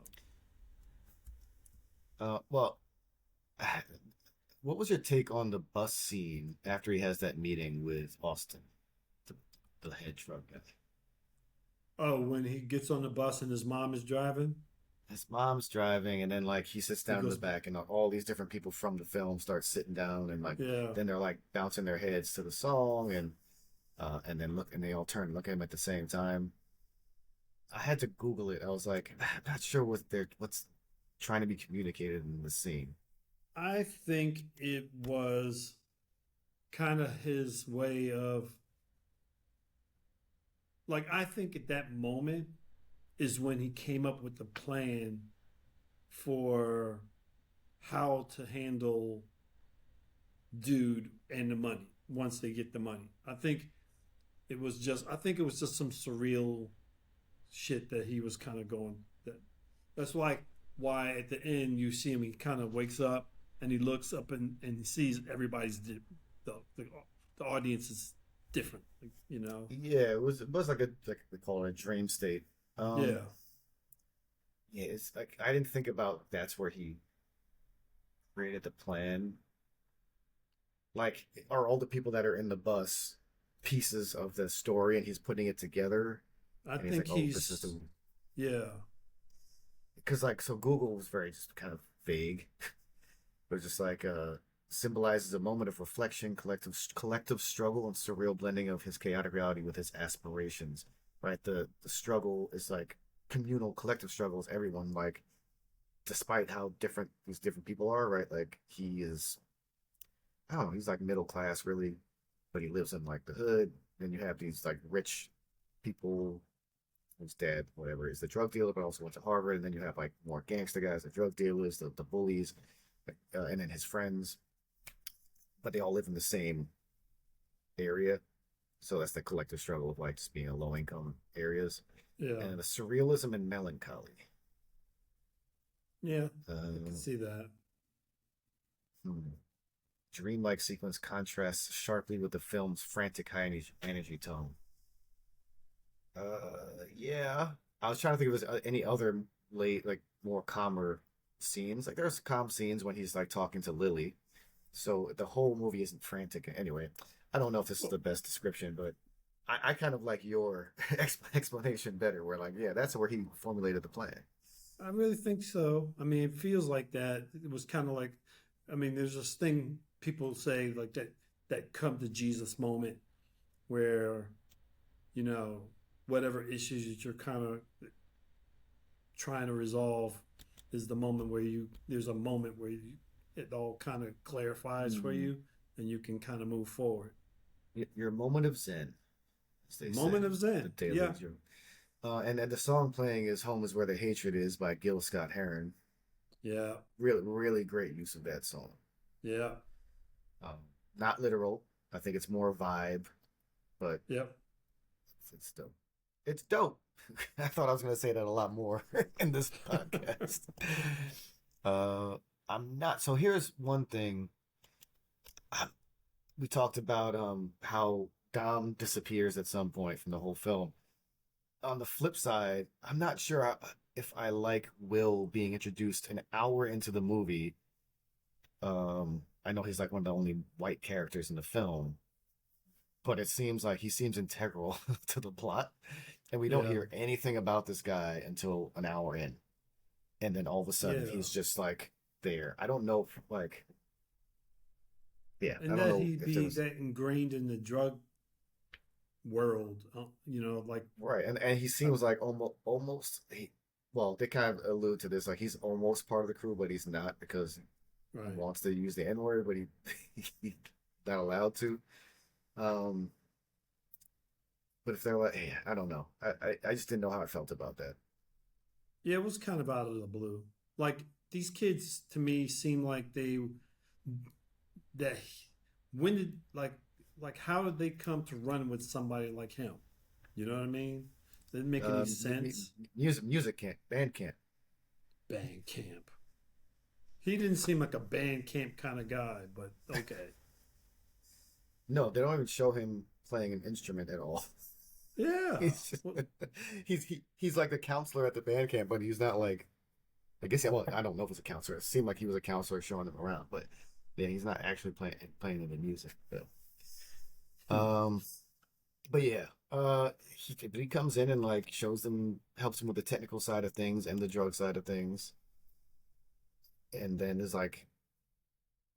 Well, what was your take on the bus scene after he has that meeting with Austin, the, the head drug guy? oh, when he gets on the bus and his mom is driving, His mom's driving, and then like he sits he down in the goes, back, and all these different people from the film start sitting down, and like yeah, then they're like bouncing their heads to the song, and then look, and they all turn and look at him at the same time. I had to Google it. I was like, I'm not sure what's trying to be communicated in the scene. I think it was kind of his way of like I think at that moment is when he came up with the plan for how to handle dude and the money once they get the money. I think it was just some surreal shit that he was kind of going that's why at the end you see him he kind of wakes up and he looks up and he sees everybody's the, the the audience is different, you know. Yeah, it was like they call it a dream state. Um, Yeah, yeah, it's like I didn't think about that's where he created the plan. Like, are all the people that are in the bus pieces of the story, and he's putting it together, I and he's think like, oh, this is he's the yeah, because like so Google was very just kind of vague, but it's just like symbolizes a moment of reflection, collective struggle, and surreal blending of his chaotic reality with his aspirations. Right, the struggle is like communal, collective struggles. Everyone like, despite how different these different people are, right? Like he is, I don't know, he's like middle class, really, but he lives in like the hood. Then you have these like rich people. His dad, whatever, is the drug dealer, but also went to Harvard. And then you have like more gangster guys, the drug dealers, the bullies, and then his friends. But they all live in the same area. So that's the collective struggle of like just being in low income areas. yeah, And the surrealism and melancholy. yeah. I can Uh, see that. hmm. Dreamlike sequence contrasts sharply with the film's frantic high energy tone. Yeah. I was trying to think if there's any other late, like more calmer scenes. Like there's calm scenes when he's like talking to Lily. So the whole movie isn't frantic. Anyway, I don't know if this is Well, the best description, but I kind of like your explanation better. Where like, yeah, that's where he formulated the plan. I really think so. I mean, it feels like that. It was kind of like, I mean, there's this thing people say like that come to Jesus moment where, you know, whatever issues that you're kind of trying to resolve is the moment where there's a moment where it all kind of clarifies for Mm. you and you can kind of move forward. Your moment of zen, as they say. Moment of The Zen. daily. Yeah. And then the song playing is "Home Is Where the Hatred Is" by Gil Scott Heron. Yeah. Really, really great use of that song. Yeah. Um, Not literal. I think it's more vibe, but Yep. it's dope. It's dope. I thought I was going to say that a lot more in this podcast. Uh, I'm not. So here's one thing. Um, we talked about how Dom disappears at some point from the whole film. On the flip side, I'm not sure if I like Will being introduced an hour into the movie. I know he's like one of the only white characters in the film, but it seems like he seems integral to the plot, and we don't Yeah. hear anything about this guy until an hour in, and then all of a sudden Yeah. he's just like there. I don't know if like, yeah, I And don't that know he'd if there be was that ingrained in the drug world, you know, like, right, and he um, seems like almost he. Well, they kind of allude to this, like he's almost part of the crew, but he's not because he right. wants to use the N word, but he's not allowed to. Um, but if they're like, yeah, I don't know. I just didn't know how I felt about that. Yeah, it was kind of out of the blue. Like these kids to me seem like that when did like how did they come to run with somebody like him? You know what I mean? Didn't make any sense. Music camp, band camp. Band camp. He didn't seem like a band camp kind of guy, but okay. No, they don't even show him playing an instrument at all. Yeah. He's just, Well, he's like the counselor at the band camp, but he's not like I guess well I don't know if it's a counselor. It seemed like he was a counselor showing them around, but yeah, he's not actually playing any music. Um, but yeah, he comes in and like shows them, helps him with the technical side of things and the drug side of things, and then is like,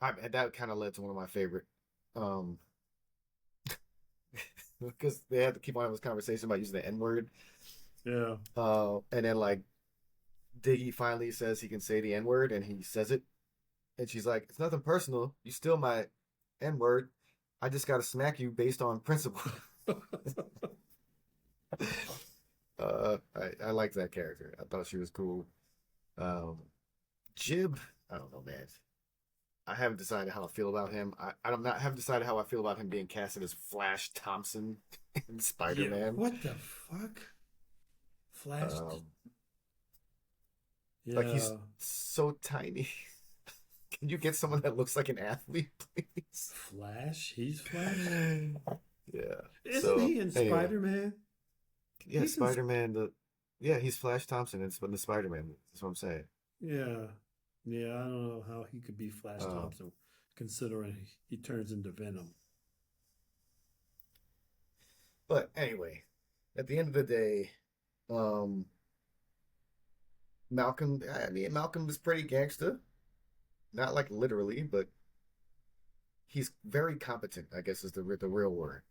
that kind of led to one of my favorite, um, because they had to keep on having this conversation about using the N word, yeah. and then like Diggy finally says he can say the N word, and he says it, and she's like, "It's nothing personal. You still my N word. I just got to smack you based on principle." I liked that character. I thought she was cool. Um, Jib, I don't know, man. I haven't decided how I feel about him. I don't not haven't decided how I feel about him being casted as Flash Thompson in Yeah. Spider-Man. What the fuck? Flash. Um, like he's Yeah. so tiny. Can you get someone that looks like an athlete, please? Flash? He's Flash? Yeah. Isn't he in anyway, Spider-Man? yeah, He's in. Spider-Man. Yeah, he's Flash Thompson. It's in the Spider-Man. That's what I'm saying. Yeah. Yeah, I don't know how he could be Flash Um, Thompson, considering he turns into Venom. but anyway, at the end of the day, um, Malcolm. I mean, Malcolm is pretty gangster. Not like literally, but he's very competent. I guess is the real word.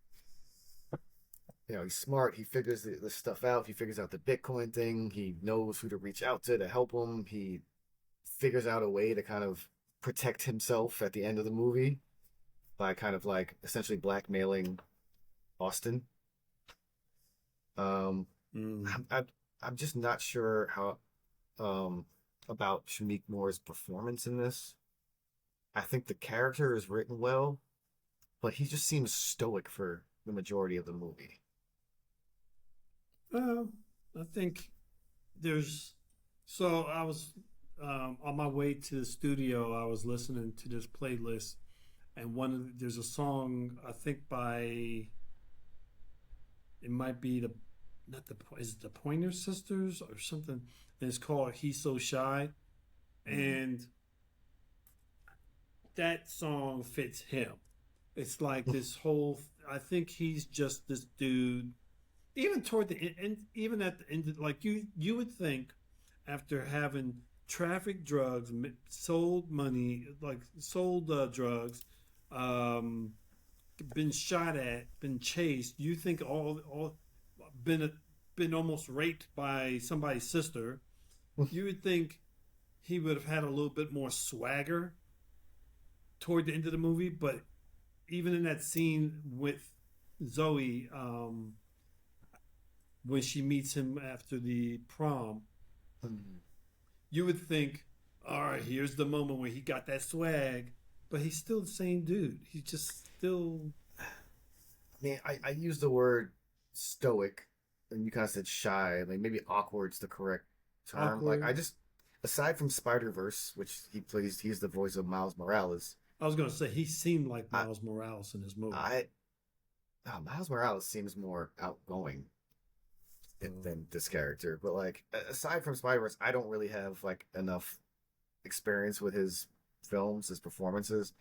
He's smart. He figures the stuff out. He figures out the Bitcoin thing. He knows who to reach out to help him. He figures out a way to kind of protect himself at the end of the movie by kind of like essentially blackmailing Austin. Um, Mm. I'm just not sure how about Shamik Moore's performance in this. I think the character is written well, but he just seems stoic for the majority of the movie. Well, I think there's. So I was on my way to the studio. I was listening to this playlist, and there's a song I think by it might be the not the is it the Pointer Sisters or something. And it's called "He's So Shy," Mm-hmm. and that song fits him. It's like this whole. I think he's just this dude. Even toward the end, even at the end, like you would think, after having trafficked drugs, sold money, like sold drugs, um, been shot at, been chased. You think all been been almost raped by somebody's sister. You would think he would have had a little bit more swagger toward the end of the movie, but even in that scene with Zoe, when she meets him after the prom, you would think, all right, here's the moment where he got that swag, but he's still the same dude. He's just still. I mean, I use the word stoic, and you kind of said shy. Like maybe awkward's the correct term. Like I Awkward. just, aside from Spider Verse, which he's the voice of Miles Morales. I was gonna say he seemed like I, Miles Morales in his movie. I, Miles Morales seems more outgoing Um, than this character. But like aside from Spider Verse, I don't really have like enough experience with his films, his performances.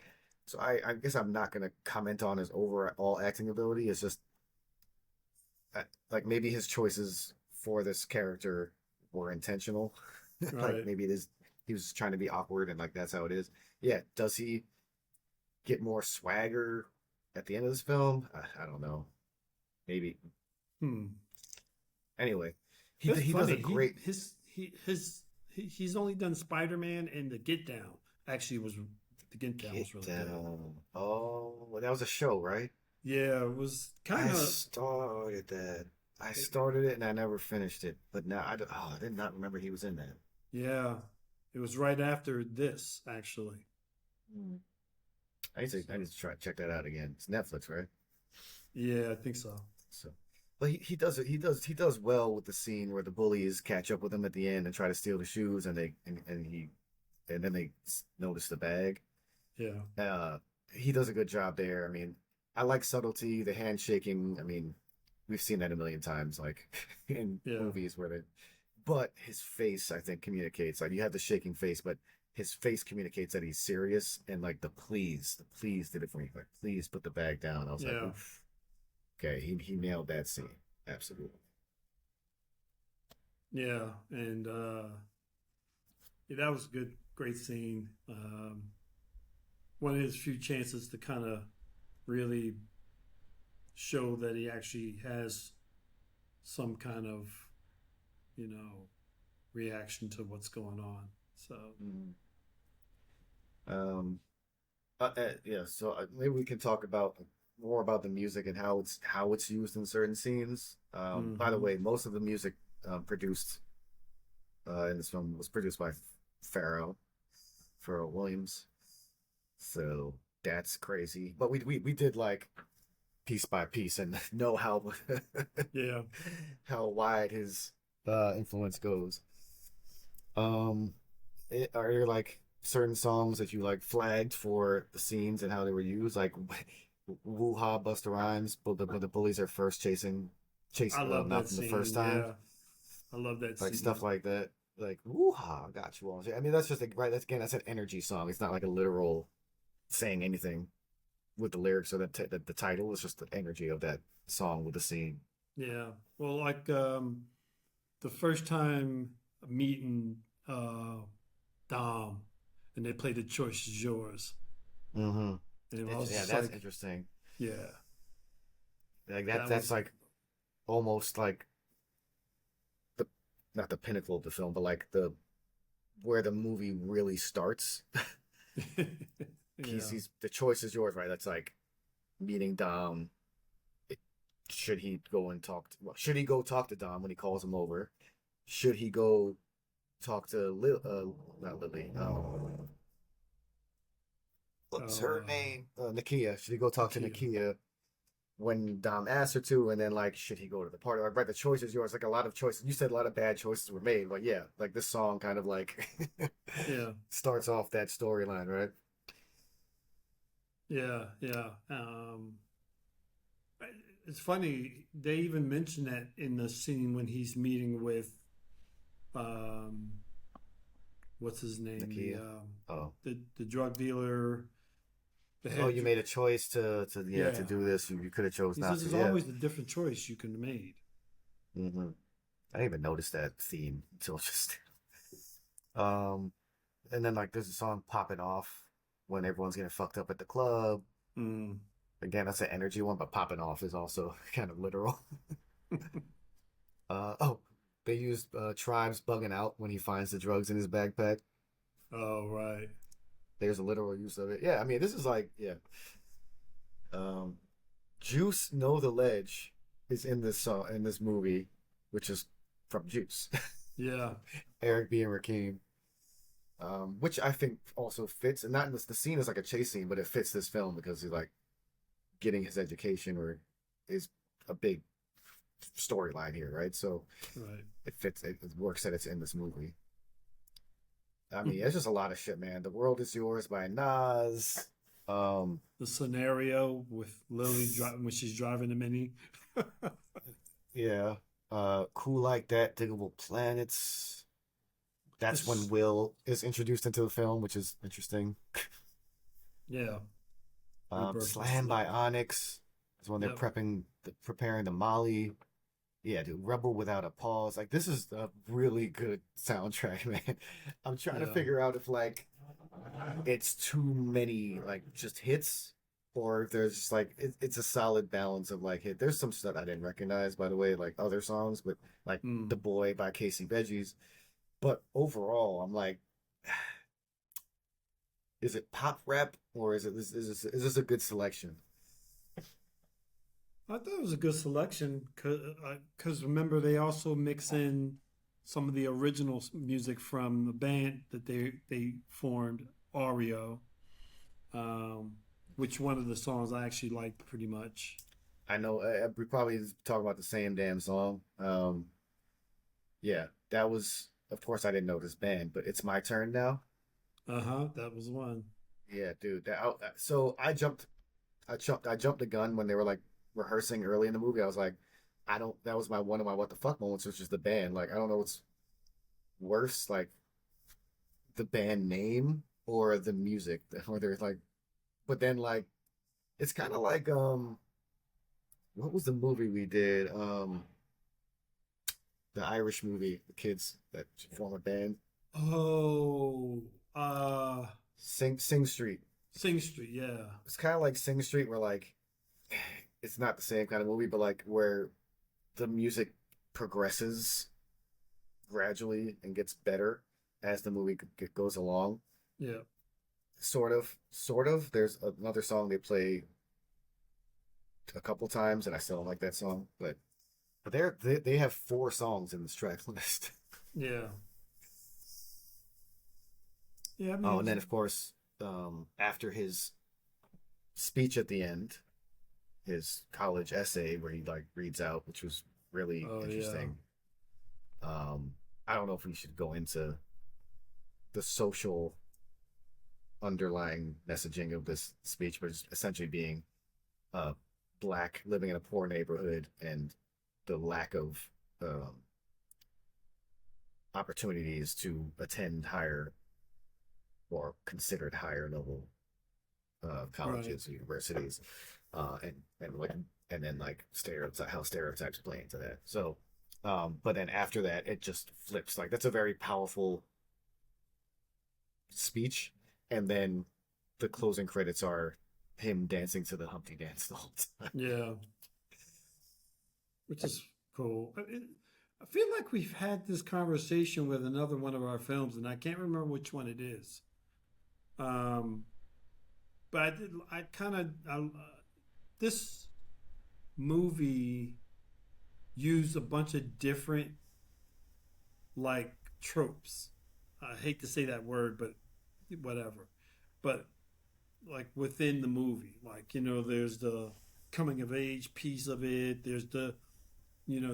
So I guess I'm not gonna comment on his overall acting ability. It's just like maybe his choices for this character were intentional. Like right. maybe it is he was trying to be awkward and like that's how it is. Yeah, does he get more swagger at the end of this film? I don't know. Maybe. Hmm. Anyway, It's he does a funny. great He's only done Spider Man and the Get Down. Actually, was the Get Down get was really good. down. Oh, well, that was a show, right? Yeah, it was kind I of. started that. I started it and I never finished it. But now I did not remember he was in that. Yeah, it was right after this actually. Hmm. I So need to try check that out again. It's Netflix, right? yeah, I think so. So, but he does it. He does well with the scene where the bullies catch up with him at the end and try to steal the shoes, and and then they notice the bag. Yeah, Uh, he does a good job there. I mean, I like subtlety, the handshaking. I mean, we've seen that a million times, like in yeah, movies where they. But his face, I think, communicates. Like you have the shaking face, but his face communicates that he's serious. And like the please did it for me. Like, please put the bag down. I was like, yeah, oof. Okay, he nailed that scene. Absolutely. yeah, and yeah, that was a great scene. One of his few chances to kind of really show that he actually has some kind of you know reaction to what's going on. So Mm. Um, yeah. So maybe we can talk about more about the music and how it's used in certain scenes. By the hmm way, most of the music produced in this film was produced by Pharrell Williams. So that's crazy. But we did like piece by piece and know how yeah, how wide his influence goes. Are there like certain songs that you like flagged for the scenes and how they were used, like "Woo Ha" Busta Rhymes, but the bullies are first chase I love that Malcolm the first scene. time, Yeah, I love that like stuff scene. like that. Like "Woo Ha" got you all. I mean, that's just like right. That's again, that's an energy song. It's not like a literal saying anything with the lyrics or the title. It's just the energy of that song with the scene. Yeah. Well, like the first time meeting Dom, and they played "The Choice Is Yours," Mm-hmm. and I was Yeah, just that's like, interesting. yeah, Like that that's was. like almost like the not the pinnacle of the film, but like the where the movie really starts. Yeah. He's the choice is yours, right? That's like meeting Dom. It, should he go and talk? Well, should he go talk to Dom when he calls him over? Should he go talk to not Lily? What's Oh, her name? Nakia. Should he go talk to Nakia. Nakia when Dom asks her to? And then like, should he go to the party? Like, right, the choice is yours. Like a lot of choices. You said a lot of bad choices were made, but yeah, like this song kind of like Yeah. starts off that storyline, right? Yeah. Yeah. It's funny. They even mention that in the scene when he's meeting with um, what's his name? Nakia. Oh. The drug dealer, the Oh, head. you made a choice to yeah to Yeah. do this. You could have chose He not says to. there's Yeah. always a different choice you can have made. Hmm. I didn't even notice that theme until just um, and then like there's a song popping off when everyone's getting fucked up at the club. Mm. Again, that's an energy one, but popping off is also kind of literal. Oh, they used Tribes bugging out when he finds the drugs in his backpack. Oh, right. There's a literal use of it. Yeah, I mean this is like yeah. Um, Juice Know the Ledge is in this song in this movie, which is from Juice. Yeah. Eric B and Rakim, which I think also fits, and not in this, the scene is like a chase scene, but it fits this film because he's like getting his education or is a big storyline here, right? So Right. it fits. It works that it's in this movie. I mean, it's just a lot of shit, man. The World Is Yours by Nas. Um, The scenario with Lily driving when she's driving the mini. yeah. Cool Like That, Diggable Planets. That's when This, Will is introduced into the film, which is interesting. yeah. Rebirth is Slam by slow. Onyx is when they're Yep. preparing the Molly. Yeah, dude, Rebel Without a Pause. Like this is a really good soundtrack, man. I'm trying to Yeah. figure out if like it's too many like just hits or if there's just like it's a solid balance of like hit. There's some stuff I didn't recognize by the way, like other songs, but like The Mm. Boy by Casey Veggies. But overall, I'm like, is it pop rap or is this a good selection? I thought it was a good selection because remember they also mix in some of the original music from the band that they formed, Oreo, um, which one of the songs I actually liked pretty much. I know we probably talk about the same damn song. Yeah, that was. Of course, I didn't know this band, but it's my turn now. Uh huh. That was one. Yeah, dude. So I jumped the gun when they were like rehearsing early in the movie. I was like, I don't. That was my one of my what the fuck moments, which is the band. Like, I don't know what's worse, like the band name or the music, or they're like. But then like, it's kind of like what was the movie we did? The Irish movie, the kids that form a band. Oh, uh, Sing Street. Sing Street. Yeah. It's kind of like Sing Street, where like it's not the same kind of movie, but like where the music progresses gradually and gets better as the movie goes along. Yeah. Sort of. There's another song they play a couple times, and I still don't like that song, but they have four songs in this track list. Yeah. Yeah. I Oh, mean, and then of course, after his speech at the end, his college essay where he like reads out, which was really oh yeah. interesting. I don't know if we should go into the social. underlying messaging of this speech was essentially being black living in a poor neighborhood and the lack of opportunities to attend higher or considered higher level colleges, universities, and like and then like stereotypes how stereotypes play into that. So, but then after that, it just flips. Like that's a very powerful speech, and then the closing credits are him dancing to the Humpty Dance the whole time. Yeah, which is cool. I feel like we've had this conversation with another one of our films, and I can't remember which one it is. Um, but I kind of this movie used a bunch of different like tropes. I hate to say that word, but whatever. But like within the movie, like there's the coming of age piece of it. There's the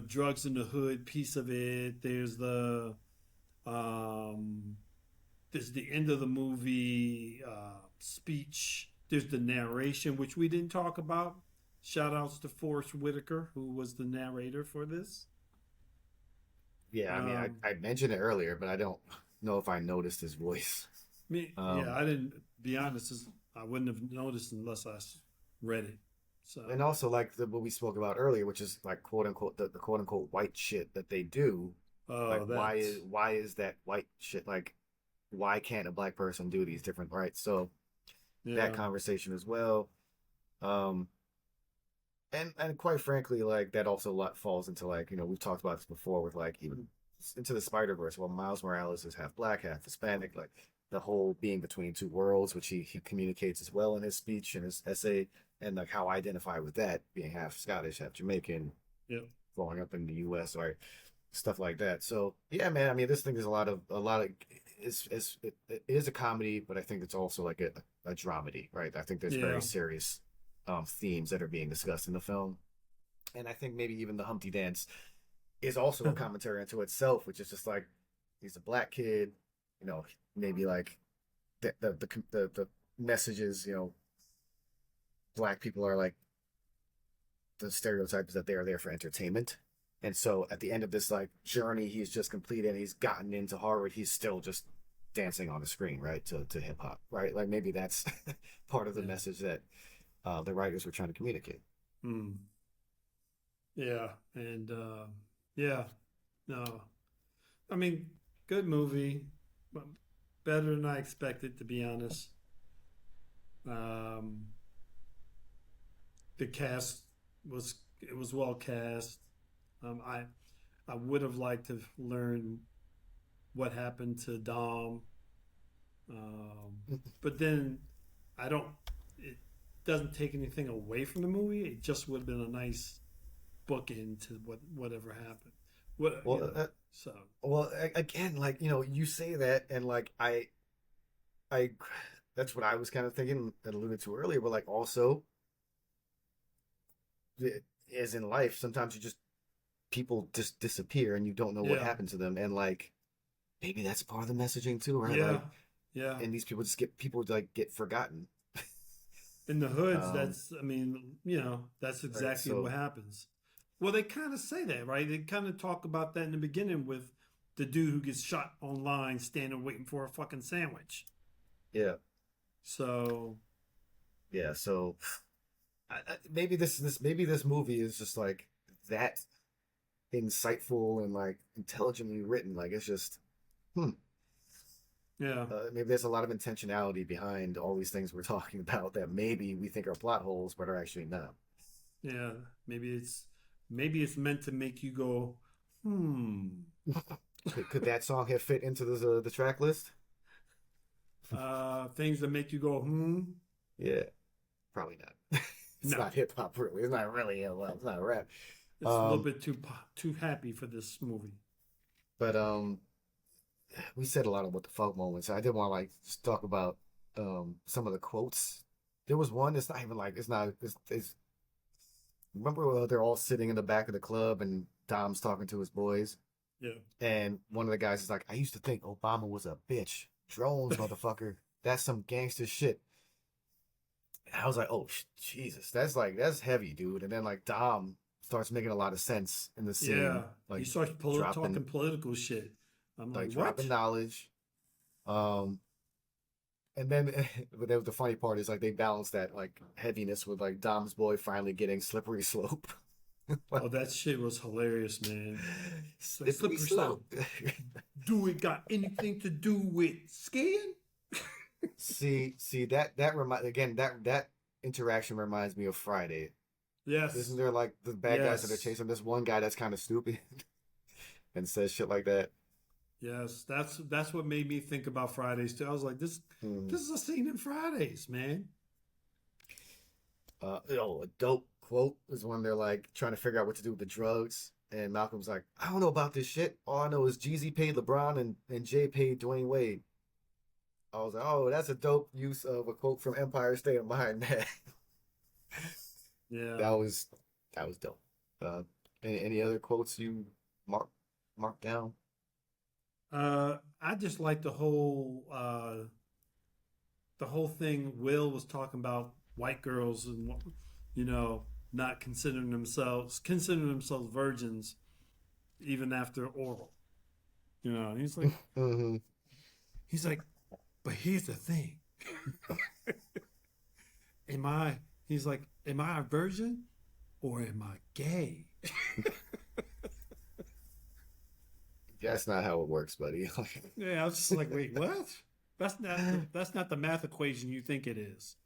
drugs in the hood piece of it. Um, there's the end of the movie speech. There's the narration, which we didn't talk about. Shout outs to Forrest Whitaker, who was the narrator for this. Yeah, I mean, I mentioned it earlier, but I don't know if I noticed his voice. Yeah, I didn't. Be honest, I wouldn't have noticed unless I read it. So, and also like what we spoke about earlier, which is like quote unquote the quote unquote white shit that they do. Like why is that white shit like? Why can't a black person do these different rights? So that conversation as well. And quite frankly, like that also falls into like we've talked about this before with like even into the Spider-Verse. Well, Miles Morales is half black, half Hispanic. Like the whole being between two worlds, which he communicates as well in his speech and his essay, and like how I identify with that being half Scottish, half Jamaican, growing up in the U.S. or stuff like that. So yeah, man. I mean, this thing is a lot of it is a comedy, but I think it's also like a dramedy, right? I think there's very serious themes that are being discussed in the film, and I think maybe even the Humpty Dance is also a commentary into itself, which is just like he's a black kid, maybe like the messages, black people are like the stereotype is that they are there for entertainment. And so at the end of this like journey he's just completed, he's gotten into Harvard, he's still just dancing on the screen, right? To hip hop, right? Like maybe that's part of the message that the writers were trying to communicate. Mm. Yeah, and yeah, no, I mean, good movie, but better than I expected, to be honest. Um, the cast was well cast. I would have liked to learn what happened to Dom, but then I don't. It doesn't take anything away from the movie. It just would have been a nice bookend to whatever happened. So well, again, like you say that, and like I, that's what I was kind of thinking and alluded to earlier. But like also, as in life, sometimes people just disappear and you don't know what happened to them, and like maybe that's part of the messaging too, right? Yeah, like, yeah. And these people get forgotten. In the hoods, that's exactly what happens. Well, they kind of say that, right? They kind of talk about that in the beginning with the dude who gets shot online standing waiting for a fucking sandwich. Yeah. So. Yeah. So maybe this movie is just like that insightful and like intelligently written. Like it's just, Yeah. Maybe there's a lot of intentionality behind all these things we're talking about that maybe we think are plot holes, but are actually not. Yeah. Maybe it's meant to make you go, Could that song have fit into the track list? Things that make you go, Yeah, probably not. It's not hip hop, really. It's not really it's not rap. It's a little bit too happy for this movie. But we said a lot of what the fuck moments. I did want to like just talk about some of the quotes. There was one that's not even like it's remember they're all sitting in the back of the club and Dom's talking to his boys. Yeah. And one of the guys is like, I used to think Obama was a bitch. Drones, motherfucker. that's some gangster shit. And I was like, oh Jesus, that's heavy, dude. And then like Dom starts making a lot of sense in the Yeah, scene, he like starts dropping talking political shit. I'm like, like dropping what? knowledge. Um, and then but that was the funny part is like they balance that like heaviness with like Dom's boy finally getting slippery slope. Oh, that shit was hilarious, man. It's like Slippery slippery slope. slope. Do it got anything to do with skiing? See that remind again that interaction reminds me of Friday. Isn't Yes, there like the bad guys that are yes, chasing this one guy that's kind of stupid and says shit like that? yes. That's what made me think about Fridays too. I was like, Hmm. this is a scene in Fridays, man. A dope quote is when they're like trying to figure out what to do with the drugs, and Malcolm's like, I don't know about this shit. All I know is Jeezy paid LeBron and Jay paid Dwayne Wade. I was like, oh, that's a dope use of a quote from Empire State of Mind. Yeah. that was that was dope. Uh, any other quotes you mark mark down? I just like the whole thing. Will was talking about white girls and you know not considering themselves virgins even after oral. You know, Hmm. he's like, but here's the thing. Am I? He's like, am I a virgin or am I gay? That's not how it works, buddy. Yeah, I was just like, wait, what? That's not the math equation you think it is.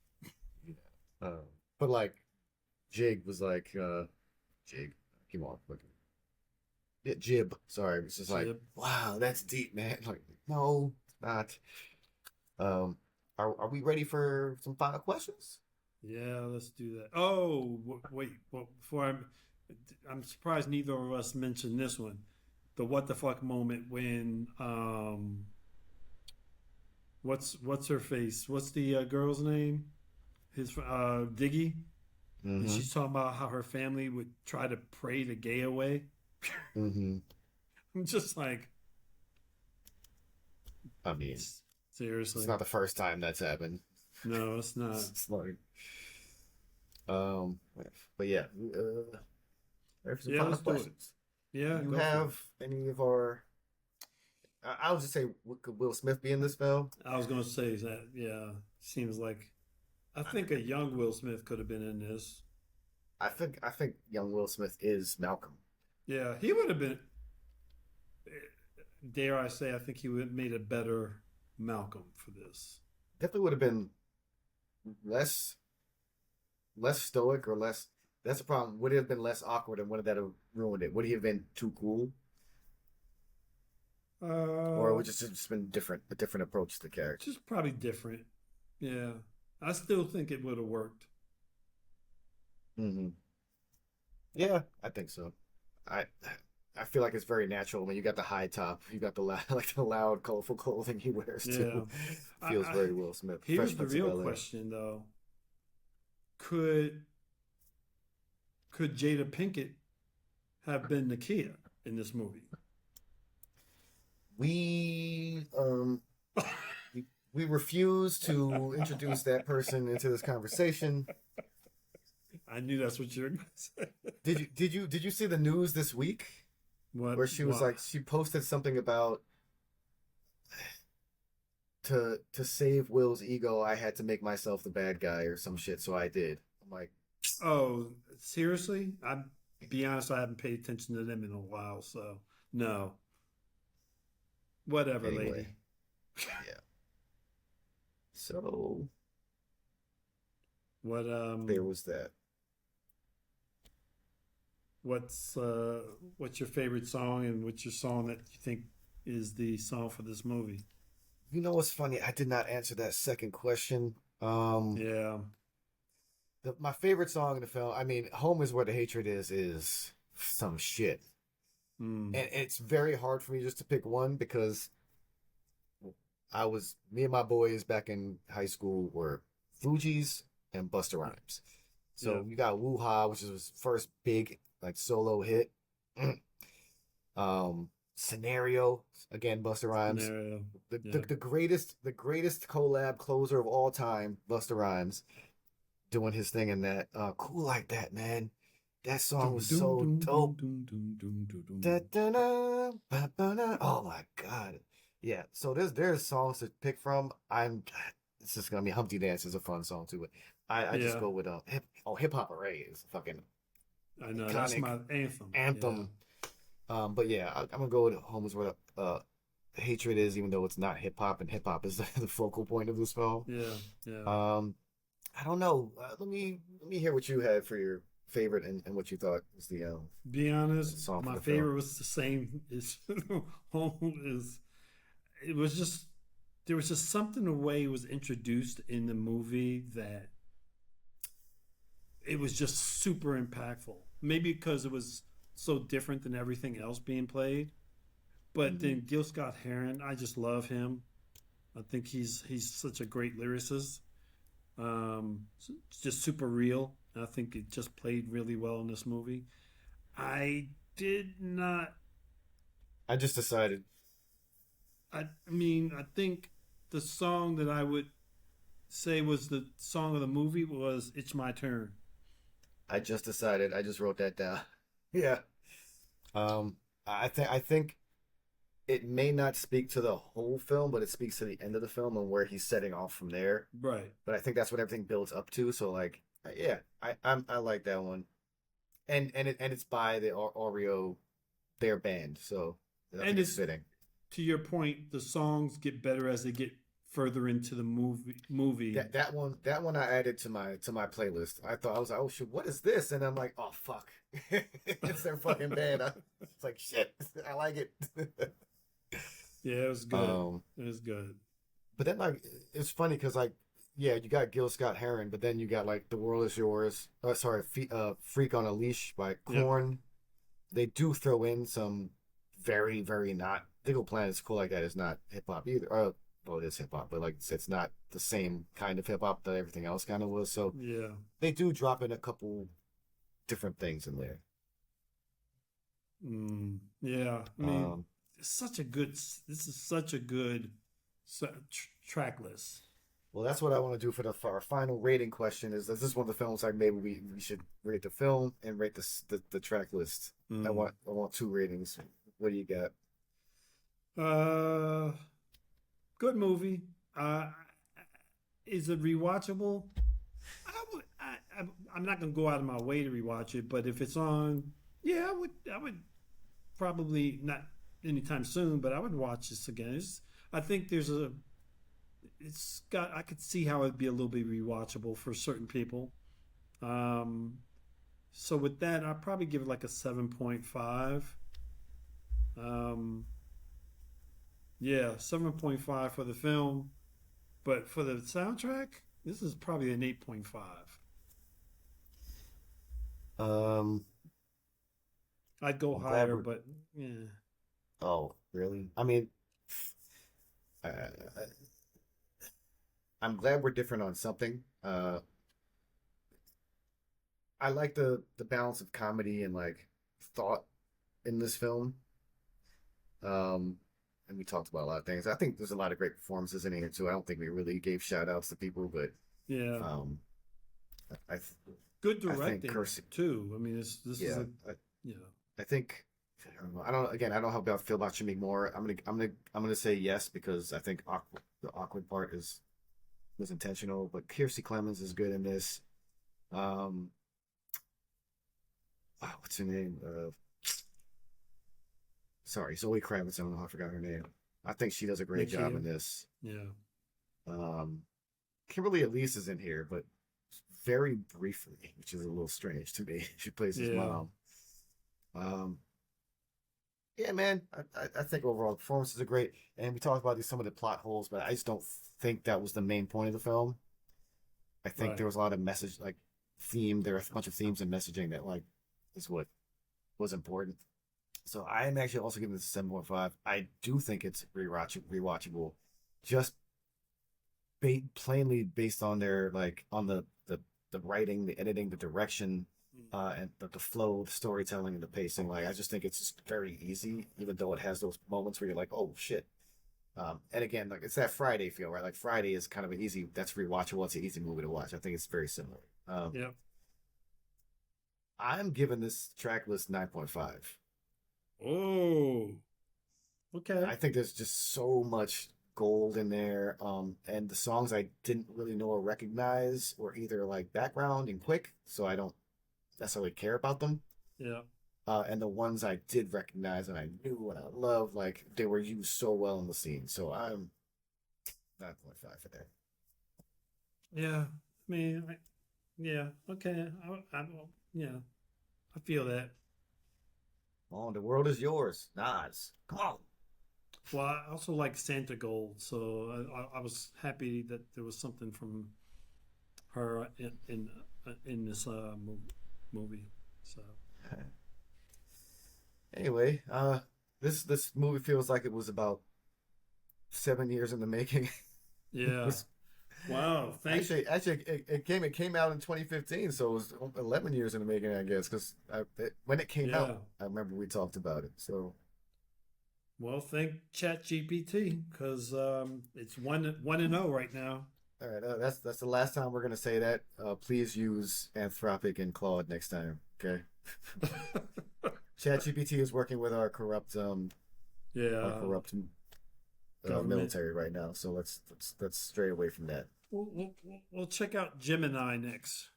uh, but like Jig was like, Jig, come on, look, yeah, Jib. Sorry, it's just like, Jib. wow, that's deep, man. Like, no, it's not. Um, are we ready for some final questions? Yeah, let's do that. Oh, wait. Well, I'm surprised neither of us mentioned this one. The what the fuck moment when what's her face? What's the girl's name? His Diggy, and Mm-hmm. she's talking about how her family would try to pray the gay away. Mm-hmm. I'm just like, I mean, it's seriously. not the first time that's happened. No, it's not. It's like, um, but yeah, ready for some Yeah, final let's do it. questions. Do Yeah, you go for it. have any of our? I would just say, could Will Smith be in this film? I was gonna say that. Yeah, seems like I think a young Will Smith could have been in this. I think young Will Smith is Malcolm. Yeah, he would have been. Dare I say, I think he would have made a better Malcolm for this. Definitely would have been less less stoic or less. That's the problem. Would it have been less awkward, and would that have ruined it? Would he have been too cool, or Uh, would it just been different, a different approach to the character? just probably different. Yeah, I still think it would have worked. Hmm. Yeah, I think so. I I feel like it's very natural when you got the high top, you got the like the loud, colorful clothing he wears Yeah. too. I, Feels I very Will Smith. Here's Fresh the Prince of real Bel-Air. question though: Could Jada Pinkett have been Nakia in this movie? We we refuse to introduce that person into this conversation. I knew that's what you were going to say. Did you see the news this week What? where she was Wow. like she posted something about to save Will's ego I had to make myself the bad guy or some shit, so I did. I'm like, Oh, seriously? I'm be honest, I haven't paid attention to them in a while, so no. Whatever, anyway, lady. yeah. So What there was that. what's what's your favorite song and what's your song that you think is the song for this movie? You know what's funny? I did not answer that second question. Yeah. My favorite song in the film, I mean, "Home is Where the Hatred is some shit. Mm. And it's very hard for me just to pick one because me and my boys back in high school were Fugees and Busta Rhymes. Yeah. So you got Woo Ha, which is his first big like solo hit. um, Scenario again, Busta Rhymes. Scenario. The, the Yeah. the greatest collab closer of all time, Busta Rhymes, doing his thing in that. Cool like that, man. That song Doom, was doom, so doom, doom, dope. doom, doom, doom, doom, Da, doom. da, da, ba, ba, da. Oh my god. Yeah. So there's songs to pick from. It's just gonna be Humpty Dance is a fun song too. But I just Yeah. go with Hip Hop Array is a fucking I know. That's iconic my anthem. Yeah. anthem. But yeah, I'm gonna go with Homes Where Hatred is, even though it's not hip hop, and hip hop is the focal point of this film. Yeah. Yeah. Um, I don't know. Let me hear what you had for your favorite and what you thought was the Be honest, song for my the film. favorite was the same. Is home is. It was just there was just something the way it was introduced in the movie that it was just super impactful. Maybe because it was so different than everything else being played. But Hmm. then Gil Scott Heron, I just love him. I think he's such a great lyricist. It's just super real. I think it just played really well in this movie. I did not. I just decided. I mean, I think the song that I would say was the song of the movie was "It's My Turn." I just decided. I just wrote that down. Yeah. Um, I think it may not speak to the whole film, but it speaks to the end of the film and where he's setting off from there. Right. But I think that's what everything builds up to. So like, yeah, I like that one, and it's by the Oreo, their band. So I And think it's it's fitting. to your point, the songs get better as they get further into the movie. That one I added to my playlist. I thought I was like, oh shit, what is this? And I'm like, oh fuck, it's their fucking band. It's like shit, I like it. Yeah, it was good. um, It was good. but then like it's funny because like yeah, you got Gil Scott Heron, but then you got like The World Is Yours. Sorry, Freak on a Leash by Yep. Korn. They do throw in some very not. Diggle Planet is cool like that. It's not hip hop either. Well, it is hip hop, but like it's not the same kind of hip hop that everything else kind of was. So Yeah. they do drop in a couple different things in there. Yeah. I mean, Um, it's such a good. This is such a good track list. well, that's what I want to do for our final rating question. Is this one of the films like maybe we should rate the film and rate the track list? I Mm. want two ratings. What do you got? Uh, Good movie. Is it rewatchable? I would. I'm not gonna go out of my way to rewatch it, but if it's on, yeah, I would. I would probably not anytime soon, but I would watch this again. I think there's a. It's got. I could see how it'd be a little bit rewatchable for certain people. Um, so with that, I'd probably give it like a 7.5. Um, yeah, 7.5 for the film, but for the soundtrack, this is probably an 8.5. Um, I'd go I'm glad higher, we're. but yeah, Oh, really? I mean, uh, I'm glad we're different on something. I like the balance of comedy and like thought in this film. Um, and we talked about a lot of things. I think there's a lot of great performances in here too. I don't think we really gave shout outs to people, but yeah. um, I Good I think directing Kirsty, too. I mean, this is yeah, a you know, I think I don't know. I don't again. I don't know how I feel about Jimmy Moore. I'm gonna say yes because I think the awkward part was intentional. But Kiersey Clemens is good in this. Um, what's her name? Sorry, Zoe Kravitz. I don't know how I forgot her name. I think she does a great job Nakia. in this. Yeah, Um, Kimberly Elise is in here, but very briefly, which is a little strange to me. She plays his yeah, mom. Um, yeah, man, I think overall the performances are great, and we talked about some of the plot holes, but I just don't think that was the main point of the film. I think right. there was a lot of message, like theme. There are a bunch of themes and messaging that like is what was important. So I am actually also giving this a 7.5. I do think it's rewatchable, just plainly based on their like on the writing, the editing, the direction. and the flow, the storytelling, and the pacing. Like, I just think it's just very easy, even though it has those moments where you're like, oh shit. And again, like it's that Friday feel, right? Like Friday is kind of an easy, that's rewatchable. It's an easy movie to watch. I think it's very similar. Yeah. I'm giving this track list 9.5. Oh, okay. I think there's just so much gold in there. And the songs I didn't really know or recognize were either like background and quick, so I don't necessarily care about them. Yeah. And the ones I did recognize and I knew and I loved, like they were used so well in the scene. So I'm 9.5 for that. Yeah. I mean, yeah. Okay. Yeah. I feel that. Oh, the world is yours. Nas. Come on. Well, I also like Santa Gold, so I was happy that there was something from her in this movie. So Anyway, this movie feels like it was about 7 years in the making. It yeah. was Wow. Thanks. actually it came out in 2015, so it was 11 years in the making, I guess, because when it came Yeah. out, I remember we talked about it. So Well, thank ChatGPT because it's one and zero right now. all right, that's the last time we're gonna say that. Please use Anthropic and Claude next time, okay? ChatGPT is working with our Yeah. corrupt Government. military right now, so let's stray away from that. We'll check out Gemini next.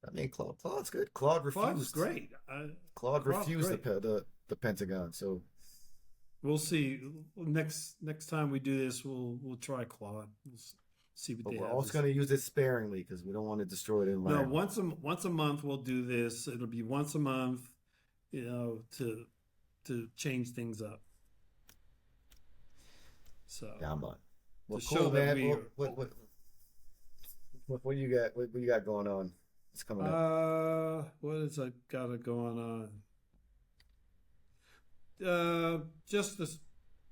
I mean, Claude's good. Claude Claude's refused. great. Claude Claude's refused great. the Pentagon. So We'll see. Next time we do this, we'll try Claude. See what but they we're have. also going to use it sparingly because we don't want to destroy the No, environment. once a month we'll do this. It'll be once a month, to change things up. So Yeah, I'm on. to Well, show cool, that man. we are. What you got? What you got going on? It's coming up. What is I got it going on? Just the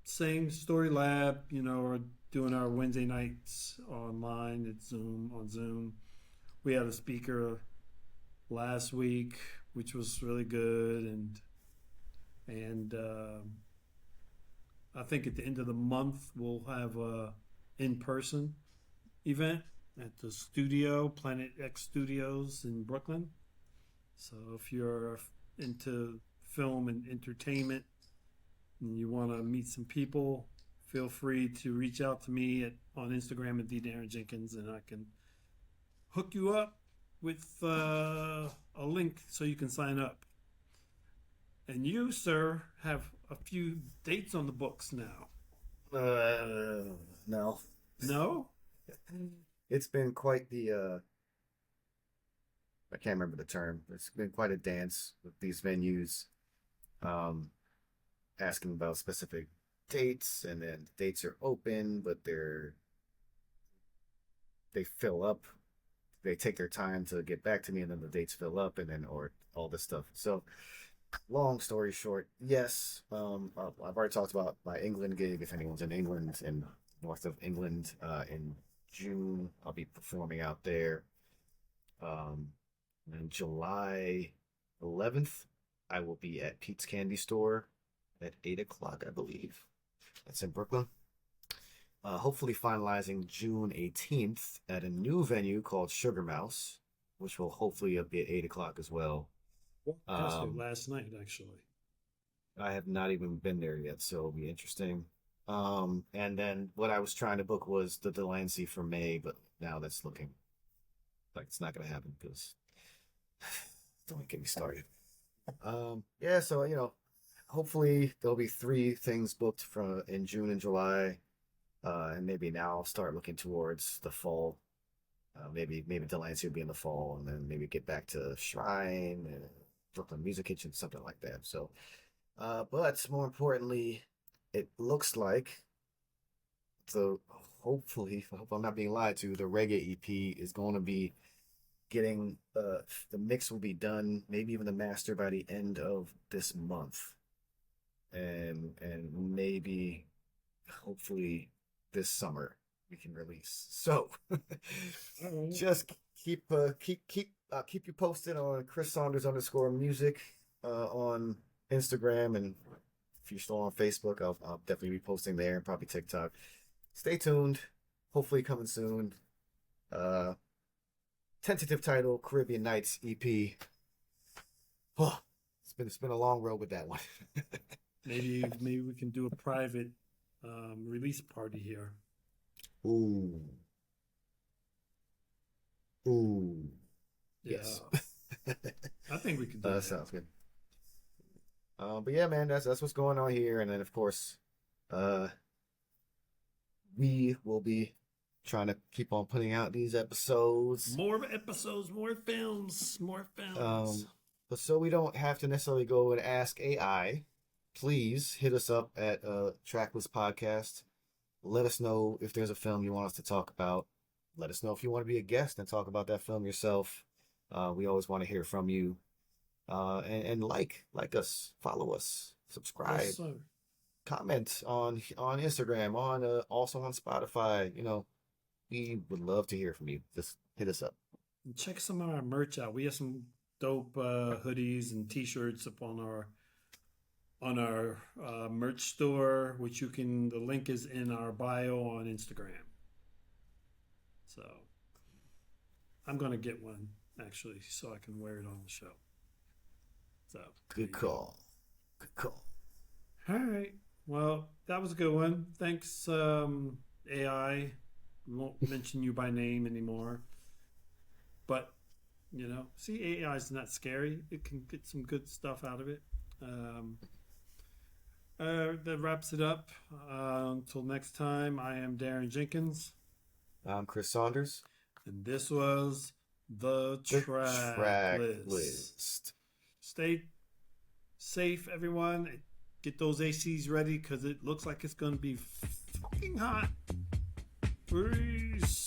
same story lab. We're doing our Wednesday nights online at Zoom. We had a speaker last week, which was really good, and I think at the end of the month we'll have a in-person event at the studio, Planet X Studios in Brooklyn. So if you're into film and entertainment and you want to meet some people, feel free to reach out to me on Instagram at @DDarrenJenkins, and I can hook you up with a link so you can sign up. And you, sir, have a few dates on the books now. No, No? it's been quite the. I can't remember the term. It's been quite a dance with these venues, um, asking about specific dates, and then the dates are open, but they fill up. They take their time to get back to me, and then the dates fill up, and then or all this stuff. So, long story short, yes, I've already talked about my England gig. If anyone's in England, in north of England, in June, I'll be performing out there. Um, and July 11th, I will be at Pete's Candy Store at 8 o'clock, I believe. That's in Brooklyn. Hopefully finalizing June 18th at a new venue called Sugar Mouse, which will hopefully be at 8 o'clock as well. Past it Um, last night, actually. I have not even been there yet, so it'll be interesting. And then what I was trying to book was the Delancey for May, but now that's looking like it's not going to happen because don't get me started. Yeah, so hopefully there'll be three things booked from in June and July, and maybe now I'll start looking towards the fall. Maybe Delancey will be in the fall, and then maybe get back to Shrine and Brooklyn Music Kitchen, something like that. So, but more importantly, it looks like the hopefully, I hope I'm not being lied to, the reggae EP is going to be getting the mix will be done, maybe even the master by the end of this month, and maybe hopefully this summer we can release. So All right. just keep I'll keep you posted on Chris Saunders _music on Instagram, and if you're still on Facebook, I'll definitely be posting there and probably TikTok. Stay tuned. Hopefully coming soon. Tentative title Caribbean Nights EP. Oh, it's been a long road with that one. Maybe we can do a private release party here. Ooh. Ooh. Yeah. Yes. I think we can do That that. sounds good. But yeah, man, that's what's going on here, and then of course, we will be trying to keep on putting out these episodes. More episodes, more films. But so we don't have to necessarily go and ask AI, please hit us up at Tracklist Podcast. Let us know if there's a film you want us to talk about. Let us know if you want to be a guest and talk about that film yourself. We always want to hear from you. And like us, follow us, subscribe, Yes, sir. comment on Instagram, also on Spotify. We would love to hear from you. Just hit us up. And check some of our merch out. We have some dope hoodies and T-shirts up on our merch store, which the link is in our bio on Instagram. So I'm gonna get one actually, so I can wear it on the show. So Good call. Good call. All right. Well, that was a good one. Thanks, AI. We won't mention you by name anymore. But, see, AI is not scary. It can get some good stuff out of it. That wraps it up. Until next time, I am Darren Jenkins. I'm Chris Saunders. And this was the Tracklist. Stay safe, everyone. Get those ACs ready because it looks like it's going to be fucking hot. Peace.